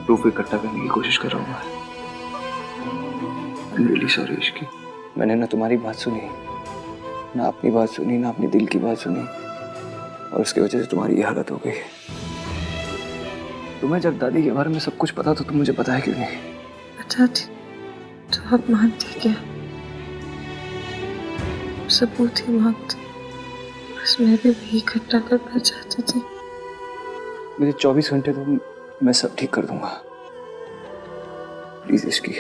प्रूफ इकट्ठा करने की कोशिश कर रहा हूँ मैं। I'm really sorry Ishki. मैंने ना तुम्हारी बात सुनी, ना अपनी बात सुनी, ना अपने दिल की बात सुनी, और उसकी वजह से तुम्हारी ये हालत हो गई। तुम्हें जब दादी के बारे में सब कुछ पता तो तुम मुझे बताया क्यों नहीं? बताती तो आप मानते क्या? सबूत ही मांगते, बस मैं भी वही इकट्ठा करना चाहती थी। मुझे 24 घंटे दो, मैं सब ठीक कर दूंगा। Please Ishki,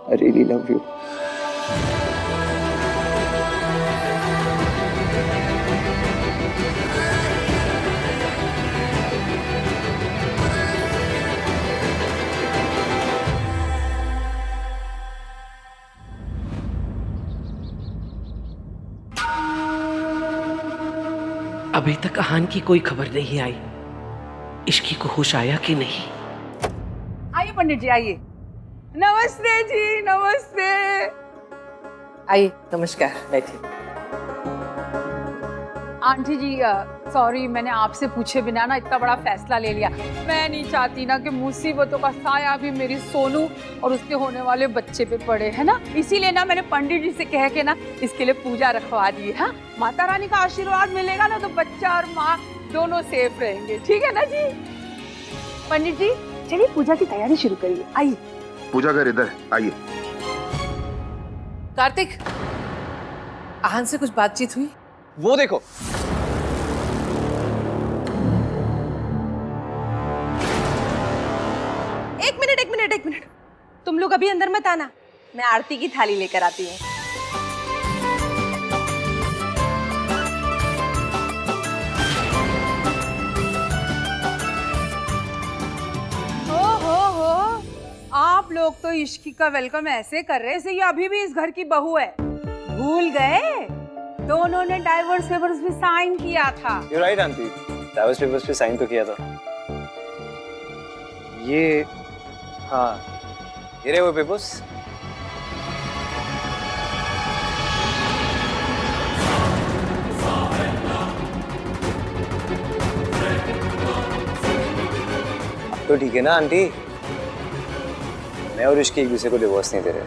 I really love you. अभी तक आहान की कोई खबर नहीं आई, इश्की को होश आया कि नहीं? आइए पंडित जी, आइए। नमस्ते जी, नमस्ते। आइए, नमस्कार, बैठिए। आंटी जी सॉरी, मैंने आपसे पूछे बिना ना इतना बड़ा फैसला ले लिया। मैं नहीं चाहती ना कि मुसीबतों का साया भी मेरी सोनू और उसके होने वाले बच्चे पे पड़े, है ना। इसीलिए ना मैंने पंडित जी से कह के ना इसके लिए पूजा रखवा दी है। माता रानी का आशीर्वाद मिलेगा ना तो बच्चा और माँ दोनों सेफ रहेंगे, ठीक है ना जी। पंडित जी चलिए पूजा की तैयारी शुरू करिए, आइए। पूजा कर इधर आइए। कार्तिक, आहान से कुछ बातचीत हुई? वो देखो, एक मिनट, तुम लोग अभी अंदर मत आना, मैं आरती की थाली लेकर आती हूँ। हो आप लोग तो इश्की का वेलकम ऐसे कर रहे हैं ये अभी भी इस घर की बहू है। भूल गए दोनों ने डाइवोर्स पेपर्स भी साइन किया था। You're right, aunty, divorce papers पे साइन तो किया था। ये हाँ, ये रहे वो पेपर्स। अब तो ठीक है ना आंटी, मैं और इश्की एक दूसरे को डिवोर्स नहीं दे रहे।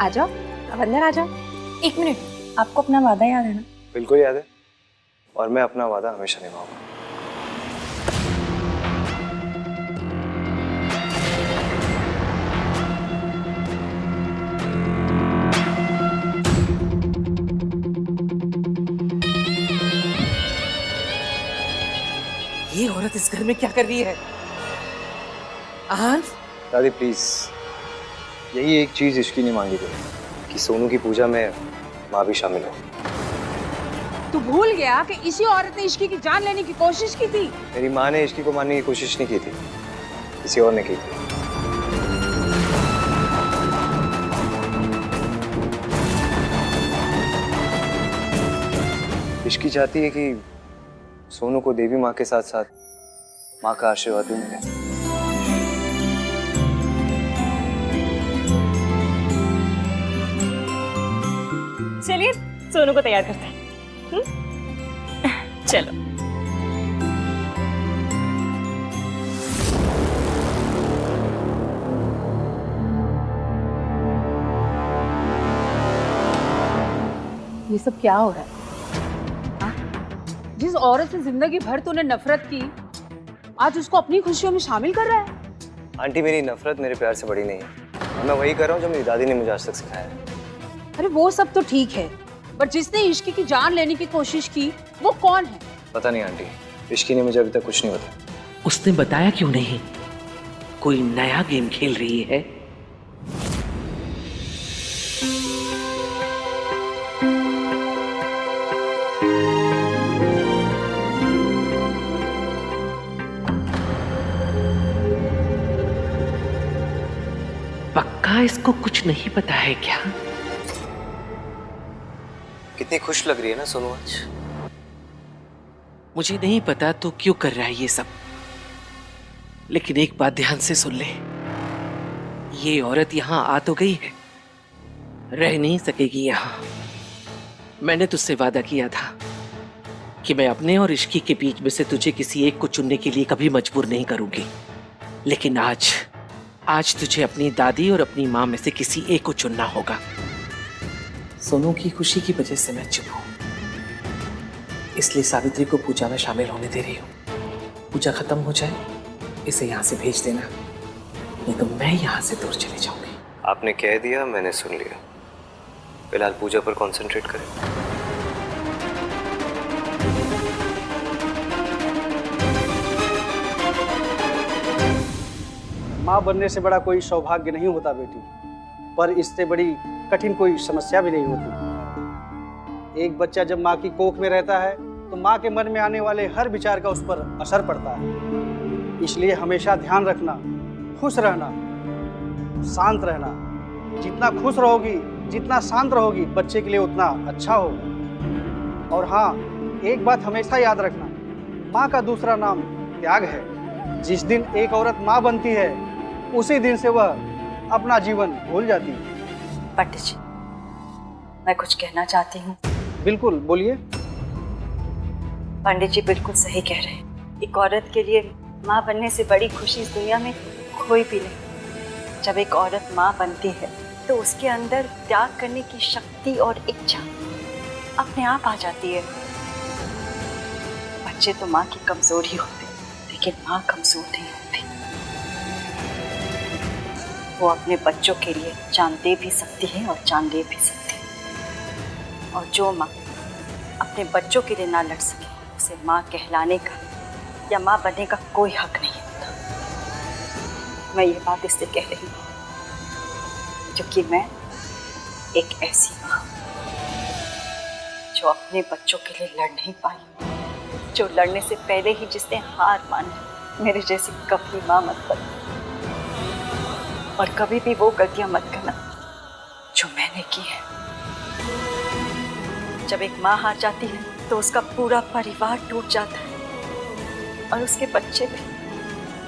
आ जाओ, अब अंदर आ जाओ। एक मिनट, आपको अपना वादा याद है ना? बिल्कुल याद है, और मैं अपना वादा हमेशा निभाऊंगा। ये औरत इस घर में क्या कर रही है? आहान, दादी प्लीज, यही एक चीज इश्की ने मांगी थी कि सोनू की पूजा में माँ भी शामिल हो। तू भूल गया कि इसी औरत ने इश्की की जान लेने की कोशिश की थी। मेरी माँ ने इश्की को मारने की कोशिश नहीं की थी, किसी और ने की थी। इश्की चाहती है कि सोनू को देवी माँ के साथ साथ माँ का आशीर्वाद भी मिले। चलिए सोनू को तैयार करते हैं। चलो। ये सब क्या हो रहा है? जिस औरत से जिंदगी भर तूने नफरत की, आज उसको अपनी खुशियों में शामिल कर रहा है। आंटी, मेरी नफरत मेरे प्यार से बड़ी नहीं है, और मैं वही कर रहा हूँ जो मेरी दादी ने मुझे आज तक सिखाया है। अरे वो सब तो ठीक है, पर जिसने इश्की की जान लेने की कोशिश की वो कौन है? पता नहीं आंटी, इश्की ने मुझे अभी तक कुछ नहीं बताया। उसने बताया क्यों नहीं? कोई नया गेम खेल रही है? पक्का इसको कुछ नहीं पता है क्या? कितनी खुश लग रही है ना सोनू आज। मुझे नहीं पता तो क्यों कर रहा है ये सब, लेकिन एक बात ध्यान से सुन ले, ये औरत यहां आ तो गई है, रह नहीं सकेगी यहां। मैंने तुझसे वादा किया था कि मैं अपने और इश्की के बीच में से तुझे किसी एक को चुनने के लिए कभी मजबूर नहीं करूंगी, लेकिन आज तुझे अपनी दादी और अपनी माँ में से किसी एक को चुनना होगा। सोनू की खुशी की वजह से मैं चुप हूं, इसलिए सावित्री को पूजा में शामिल होने दे रही हूँ। पूजा खत्म हो जाए इसे यहाँ से भेज देना, नहीं तो मैं यहाँ से दूर चली जाऊंगी। आपने कह दिया, मैंने सुन लिया। फिलहाल पूजा पर कंसंट्रेट करें। माँ बनने से बड़ा कोई सौभाग्य नहीं होता बेटी, पर इससे बड़ी कठिन कोई समस्या भी नहीं होती। एक बच्चा जब माँ की कोख में रहता है तो माँ के मन में आने वाले हर विचार का उस पर असर पड़ता है। इसलिए हमेशा ध्यान रखना, खुश रहना, शांत रहना। जितना खुश रहोगी, जितना शांत रहोगी, बच्चे के लिए उतना अच्छा होगा। और हाँ, एक बात हमेशा याद रखना, माँ का दूसरा नाम त्याग है। जिस दिन एक औरत माँ बनती है, उसी दिन से वह अपना जीवन भूल जाती है। पंडित जी, मैं कुछ कहना चाहती हूँ। बिल्कुल, बोलिए। पंडित जी बिल्कुल सही कह रहे हैं। एक औरत के लिए माँ बनने से बड़ी खुशी इस दुनिया में कोई भी नहीं। जब एक औरत माँ बनती है तो उसके अंदर त्याग करने की शक्ति और इच्छा अपने आप आ जाती है। बच्चे तो माँ की कमजोरी होते, लेकिन माँ कमजोर नहीं होती। वो अपने बच्चों के लिए जान दे भी सकती है और जान ले भी सकती है। और जो माँ अपने बच्चों के लिए ना लड़ सके, उसे माँ कहलाने का या माँ बनने का कोई हक नहीं होता। मैं ये बात इससे कह रही हूँ क्योंकि मैं एक ऐसी माँ जो अपने बच्चों के लिए लड़ नहीं पाई, जो लड़ने से पहले ही जिसने हार मानी। मेरे जैसी कभी माँ मत बनो, और कभी भी वो गलतियां मत करना जो मैंने की है। जब एक माँ हार जाती है तो उसका पूरा परिवार टूट जाता है, और उसके बच्चे भी।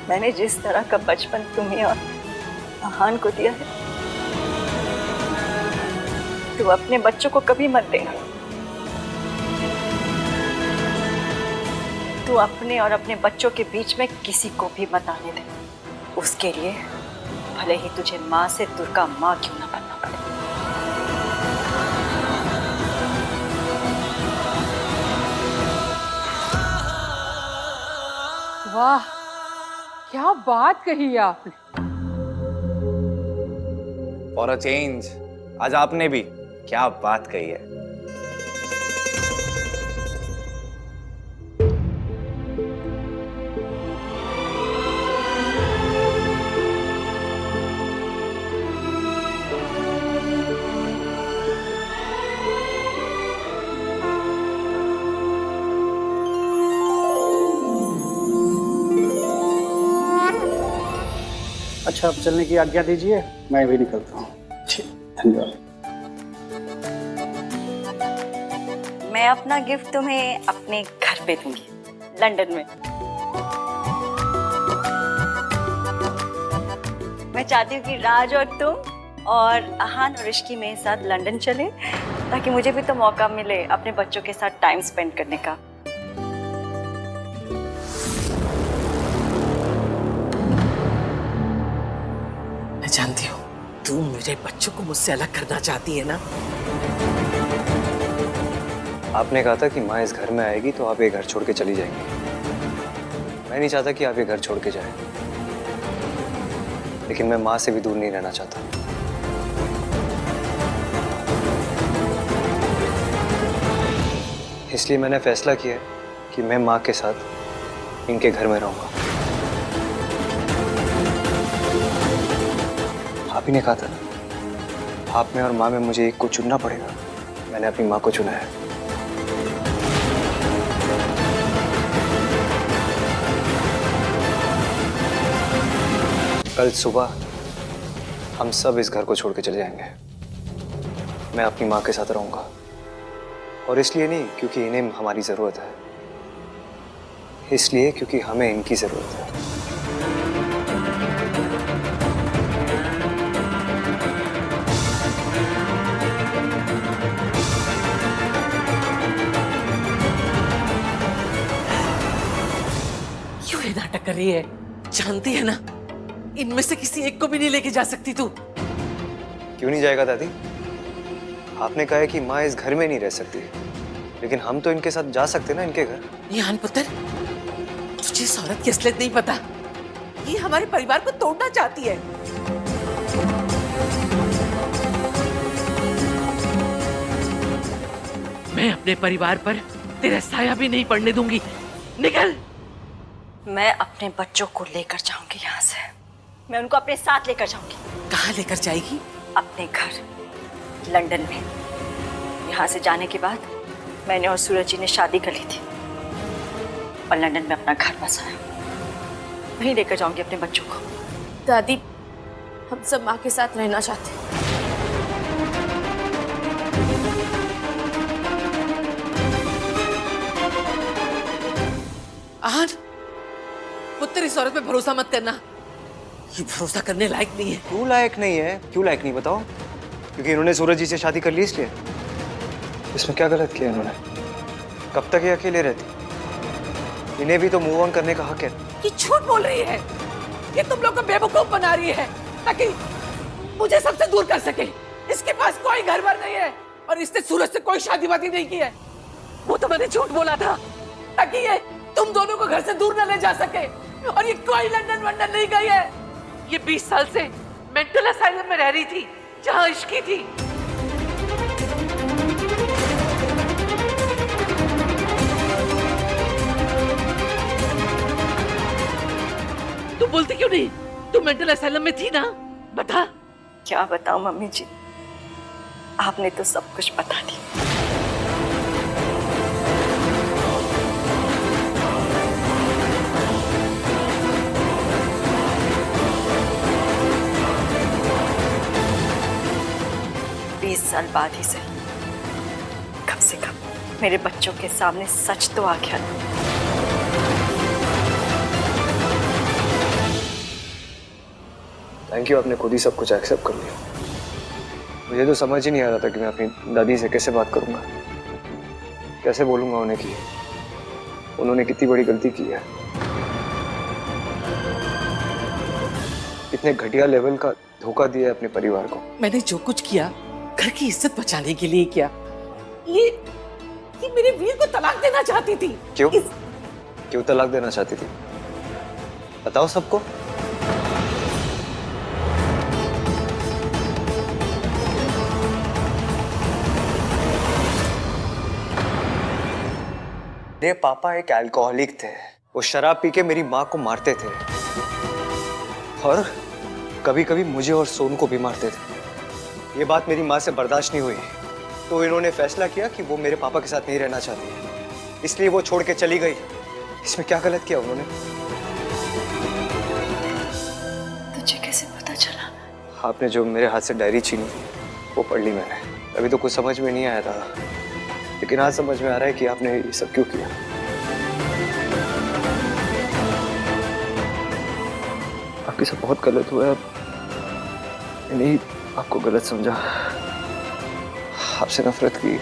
मैंने जिस तरह का बचपन तुम्हें और आहान को दिया है, तू अपने बच्चों को कभी मत देना। तू अपने और अपने बच्चों के बीच में किसी को भी मत आने दे। उसके लिए भले ही तुझे माँ से दुर्गा माँ क्यों ना बनना पड़े। वाह, क्या बात कही है आपने। फॉर अ चेंज आज आपने भी क्या बात कही है। अच्छा, अब चलने की आज्ञा दीजिए, मैं भी निकलता हूँ। धन्यवाद। मैं अपना गिफ्ट तुम्हें अपने घर पे दूंगी, लंदन में। मैं चाहती हूँ कि राज और तुम और आहान और ऋषि मेरे साथ लंदन चले, ताकि मुझे भी तो मौका मिले अपने बच्चों के साथ टाइम स्पेंड करने का। मैं जानती हूँ तू मेरे बच्चों को मुझसे अलग करना चाहती है ना। आपने कहा था कि माँ इस घर में आएगी तो आप ये घर छोड़ के चली जाएंगी। मैं नहीं चाहता कि आप ये घर छोड़ के जाएं, लेकिन मैं माँ से भी दूर नहीं रहना चाहता। इसलिए मैंने फैसला किया कि मैं माँ के साथ इनके घर में रहूंगा। आप ही ने कहा था ना, आप में और माँ में मुझे एक को चुनना पड़ेगा। मैंने अपनी माँ को चुना है। कल सुबह हम सब इस घर को छोड़ के चले जाएंगे। मैं अपनी माँ के साथ रहूंगा, और इसलिए नहीं क्योंकि इन्हें हमारी जरूरत है, इसलिए क्योंकि हमें इनकी जरूरत है। क्यों ये नाटक कर रही है? जानती है ना इनमें से किसी एक को भी नहीं लेके जा सकती तू। क्यों नहीं जाएगा दादी? आपने कहा है कि माँ इस घर में नहीं रह सकती, लेकिन हम तो इनके साथ जा सकते ना इनके घर। यान पुत्र, तुझे इस औरत की असलियत नहीं पता। ये हमारे परिवार को तोड़ना चाहती है। मैं अपने परिवार पर तेरा साया भी नहीं पड़ने दूंगी। निकल। मैं अपने बच्चों को लेकर जाऊंगी यहाँ से। मैं उनको अपने साथ लेकर जाऊंगी। कहाँ लेकर जाएगी? अपने घर लंदन में। यहाँ से जाने के बाद मैंने और सूरज जी ने शादी कर ली थी और लंदन में अपना घर बसाया। वहीं लेकर जाऊंगी अपने बच्चों को। दादी, हम सब माँ के साथ रहना चाहते हैं। आहान, पुत्र इस औरत पे भरोसा मत करना। ये भरोसा करने लायक नहीं है। क्यों लायक नहीं है? क्यों लायक नहीं बताओ? क्योंकि इन्होंने सूरज जी से शादी कर ली इसलिए? इसमें क्या गलत किया इन्होंने? कब तक ये अकेले रहती? इन्हें भी तो मूव ऑन करने का हक है। ये झूठ बोल रही है। ये तुम लोग को बेवकूफ बना रही है ताकि मुझे सबसे दूर कर सके। इसके पास कोई घर बार नहीं है और इसने सूरज से कोई शादी वादी नहीं की है। वो तो मैंने झूठ बोला था ताकि ये तुम दोनों को घर से दूर न ले जा सके। और ये कोई लंदन वंदन नहीं गई है। ये 20 साल से मेंटल असाइलम में रह रही थी जहां इश्की थी। तू बोलती क्यों नहीं? तू मेंटल असाइलम में थी ना? बता। क्या बताऊं मम्मी जी, आपने तो सब कुछ बता दिया। साल बाद ही से कम मेरे बच्चों के सामने सच तो आ गया। थैंक यू, आपने खुद ही सब कुछ एक्सेप्ट कर लिया। मुझे तो समझ ही नहीं आ रहा था कि मैं अपनी दादी से कैसे बात करूंगा, कैसे बोलूंगा उन्हें कि उन्होंने कितनी बड़ी गलती की है, कितने घटिया लेवल का धोखा दिया है अपने परिवार को। मैंने जो कुछ किया घर की इज्जत बचाने के लिए किया। ये मेरे वीर को तलाक देना चाहती थी। क्यों? क्यों तलाक देना चाहती थी? बताओ सबको। मेरे पापा एक अल्कोहलिक थे। वो शराब पी के मेरी माँ को मारते थे और कभी कभी मुझे और सोनू को भी मारते थे। ये बात मेरी माँ से बर्दाश्त नहीं हुई, तो इन्होंने फैसला किया कि वो मेरे पापा के साथ नहीं रहना चाहती है, इसलिए वो छोड़ के चली गई। इसमें क्या गलत किया उन्होंने? तुझे कैसे पता चला? आपने जो मेरे हाथ से डायरी छीनी थी वो पढ़ ली मैंने। अभी तो कुछ समझ में नहीं आया था, लेकिन आज समझ में आ रहा है कि आपने ये सब क्यों किया। आपके साथ बहुत गलत हुआ है। मैंने आपको गलत समझा, आपसे नफरत की। I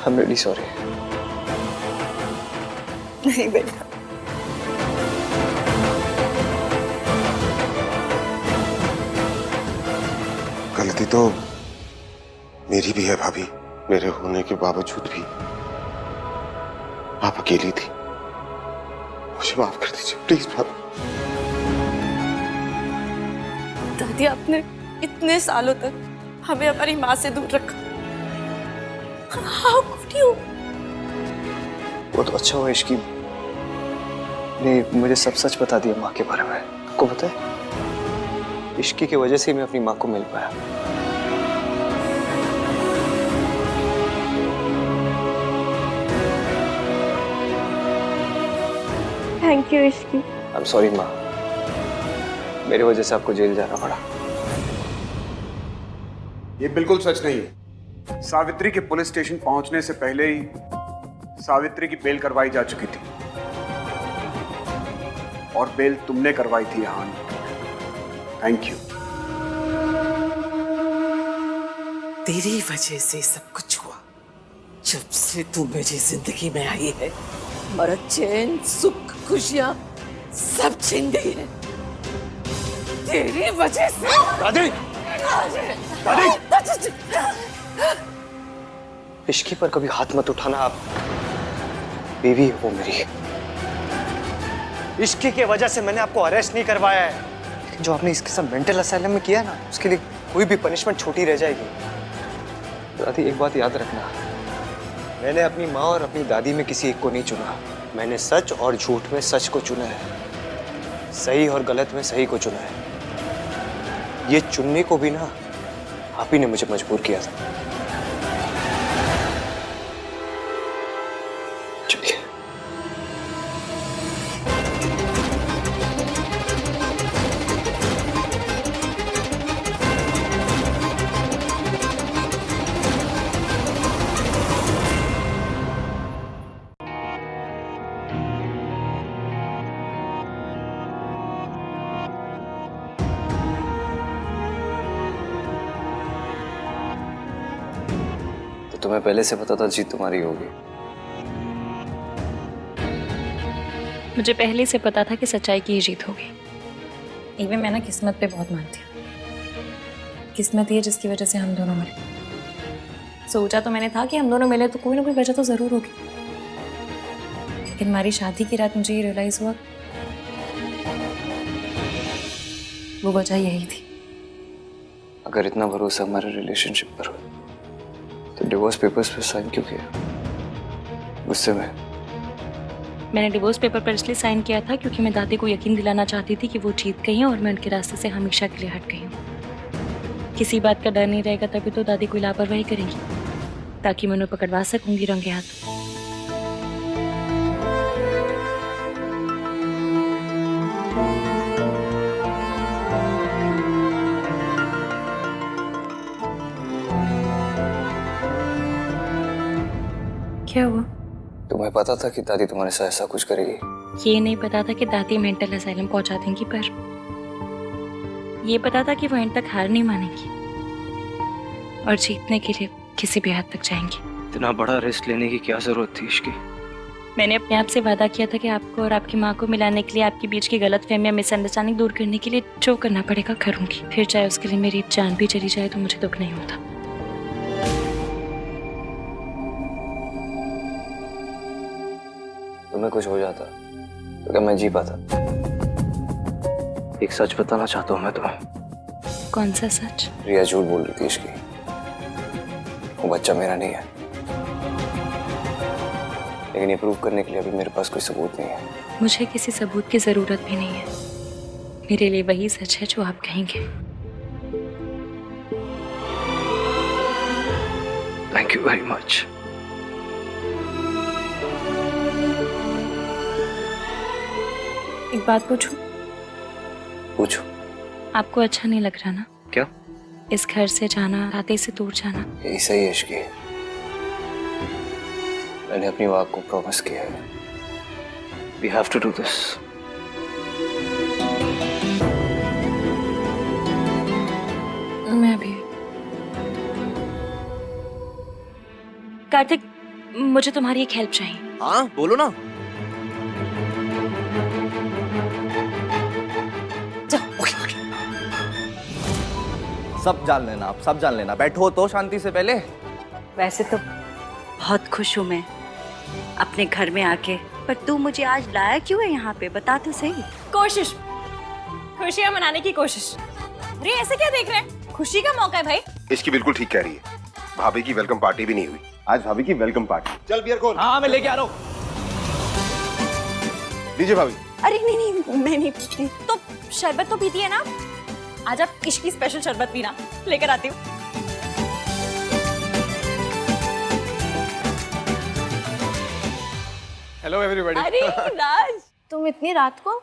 am really sorry. नहीं बेटा, गलती तो मेरी भी है भाभी। मेरे होने के बावजूद भी आप अकेली थी। मुझे माफ कर दीजिए प्लीज भाभी। दादी, आपने इतने सालों तक हमें हमारी माँ से दूर रखा। How could you? वो तो अच्छा हुआ इश्की ने मुझे सब सच बता दिया माँ के बारे में। आपको पता है, इश्की की वजह से मैं अपनी माँ को मिल पाया। Thank you Ishki. I am sorry माँ, मेरी वजह से आपको जेल जाना पड़ा। ये बिल्कुल सच नहीं है। सावित्री के पुलिस स्टेशन पहुंचने से पहले ही सावित्री की बेल करवाई जा चुकी थी, और बेल तुमने करवाई थी यहाँ। Thank you. तेरी वजह से सब कुछ हुआ। जब से तू मेरी जिंदगी में आई है, हमारा चैन, सुख, खुशियां सब छिन गई है तेरी वजह से। दादी, दादी, इश्की पर कभी हाथ मत उठाना। आप बीवी है वो मेरी। इश्की की वजह से मैंने आपको अरेस्ट नहीं करवाया है, लेकिन जो आपने इसके साथ मेंटल असाइलम में किया ना, उसके लिए कोई भी पनिशमेंट छोटी रह जाएगी। दादी, एक बात याद रखना, मैंने अपनी माँ और अपनी दादी में किसी एक को नहीं चुना। मैंने सच और झूठ में सच को चुना है, सही और गलत में सही को चुना है। ये चुनने को भी ना आप ही ने मुझे मजबूर किया था। चलिए। तुम्हें पहले से पता था जीत तुम्हारी होगी? मुझे पहले से पता था कि सच्चाई की ही जीत होगी। इवन मैं ना किस्मत पे बहुत मानती हूँ। किस्मत ही है जिसकी वजह से हम दोनों मिले। सोचा तो मैंने था कि हम दोनों मिले तो कोई ना कोई वजह तो जरूर होगी, लेकिन हमारी शादी की रात मुझे ये रियलाइज हुआ वो वजह यही थी। अगर इतना भरोसा हमारे रिलेशनशिप पर हो तो डिवोर्स पेपर्स पे साइन क्यों किया? गुस्से में? मैंने डिवोर्स पेपर पर इसलिए साइन किया था क्योंकि मैं दादी को यकीन दिलाना चाहती थी कि वो जीत गई हैं और मैं उनके रास्ते से हमेशा के लिए हट गई हूँ। किसी बात का डर नहीं रहेगा तभी तो दादी कोई लापरवाही करेंगी, ताकि मैं उन्हें पकड़वा सकूंगी रंगे हाथ। क्या हुआ? तुम्हें पता था कि दादी तुम्हारे साथ ऐसा कुछ करेगी? ये नहीं पता था कि दादी मेंटल असाइलम पहुंचा देंगी, पर ये पता था कि वो एंड तक हार नहीं मानेंगी और जीतने के लिए किसी भी हद तक जाएंगी। इतना बड़ा रिस्क लेने की क्या जरूरत थी इसकी? मैंने अपने आप से वादा किया था कि आपको और आपकी माँ को मिलाने के लिए, आपके बीच की गलतफहमियां, मिसअंडरस्टैंडिंग दूर करने के लिए जो करना पड़ेगा करूंगी। फिर चाहे उसके लिए मेरी जान भी चली जाए तो मुझे दुख नहीं होता। तुम्हें कुछ हो जाता तो क्या मैं जी पाता? एक सच बताना चाहता हूँ मैं तुम्हें। कौन सा सच? रिया झूठ बोल रही थी इसकी। वो बच्चा मेरा नहीं है, लेकिन ये प्रूव करने के लिए अभी मेरे पास कोई सबूत नहीं है। मुझे किसी सबूत की जरूरत भी नहीं है। मेरे लिए वही सच है जो आप कहेंगे। Thank you very much. एक बात पूछूं? पूछो। आपको अच्छा नहीं लग रहा ना? क्या? इस घर से जाना, दादी से दूर जाना। यही सही है इश्की। मैंने अपनी वाक को प्रॉमिस किया है। We have to do this. मैं भी। कार्तिक, मुझे तुम्हारी एक हेल्प चाहिए। हाँ बोलो ना। सब जान लेना, आप सब जान लेना। बैठो तो शांति से पहले। वैसे तो बहुत खुश हूँ मैं अपने घर में आके, पर तू मुझे आज लाया क्यों है यहाँ पे, बता तो सही। कोशिश, खुशियाँ मनाने की कोशिश। अरे ऐसे क्या देख रहे हैं? खुशी का मौका है भाई। इसकी बिल्कुल ठीक कह रही है। भाभी की वेलकम पार्टी भी नहीं हुई, आज भाभी की वेलकम पार्टी। चल बियर खोल। हाँ मैं लेके आ रहा हूँ। लीजिए भाभी। अरे नहीं नहीं, मैं नहीं पीती। तो शरबत तो पीती है ना? आज आप इश्की स्पेशल शरबत पीना, लेकर आती हूँ। Hello everybody. अरे राज, तुम इतनी रात को?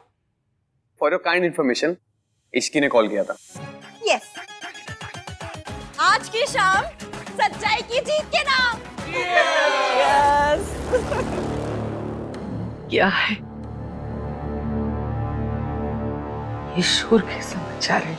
For your kind information, Ishki ने कॉल किया था। यस, आज की शाम सच्चाई की जीत के नाम। यस। क्या है ये शोर के समाचार है?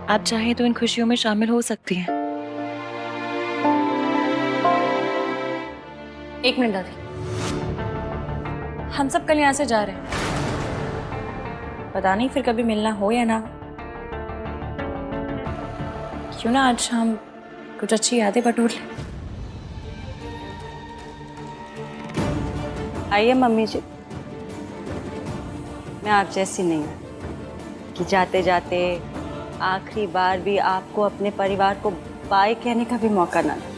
आप चाहें तो इन खुशियों में शामिल हो सकती हैं। एक मिनट दादी, हम सब कल यहाँ से जा रहे हैं। पता नहीं फिर कभी मिलना हो या ना। क्यों ना आज शाम कुछ अच्छी यादें बटोर लें। आइए मम्मी जी, मैं आप जैसी नहीं हूँ कि जाते जाते आखिरी बार भी आपको अपने परिवार को बाय कहने का भी मौका ना दे।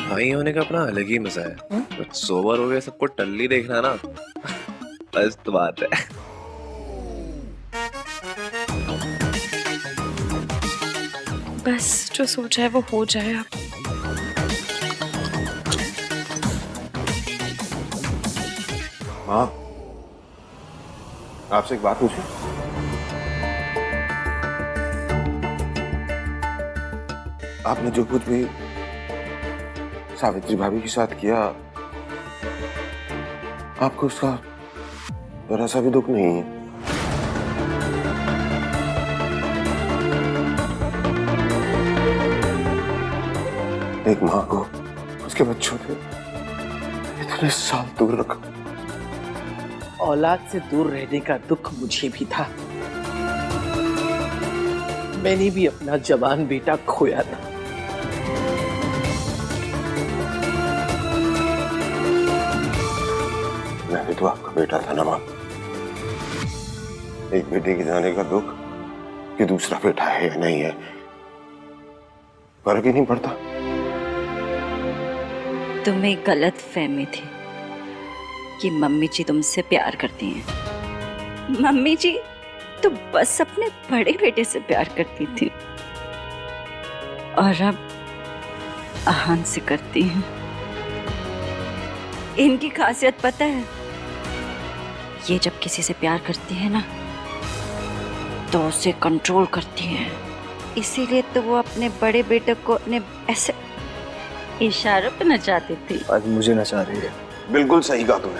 भाई होने का अपना अलग ही मजा है। कुछ सोबर हो गए सबको टल्ली देखना ना, बस तो बात है। बस जो सोचा है वो हो जाए। आप माँ, आपसे एक बात पूछूं? आपने जो कुछ भी सावित्री भाभी के साथ किया, आपको उसका जरा सा भी दुख नहीं है? एक माँ को उसके बच्चों से इतने साल दूर रखा। औलाद से दूर रहने का दुख मुझे भी था। मैंने भी अपना जवान बेटा खोया था। मैं भी तो आपका बेटा था ना माँ। एक बेटे के जाने का दुख कि दूसरा बेटा है या नहीं है, फर्क ही नहीं पड़ता। तुम्हें गलत फहमी थी कि मम्मी जी तुमसे प्यार करती हैं। मम्मी जी तो बस अपने बड़े बेटे से प्यार करती थी और अब आहान से करती हैं। इनकी खासियत पता है, ये जब किसी से प्यार करती है ना तो उसे कंट्रोल करती है। इसीलिए तो वो अपने बड़े बेटे को अपने ऐसे इशारों पे नचाती थी। आज मुझे नचा रही है। बिल्कुल सही कहा तुमने।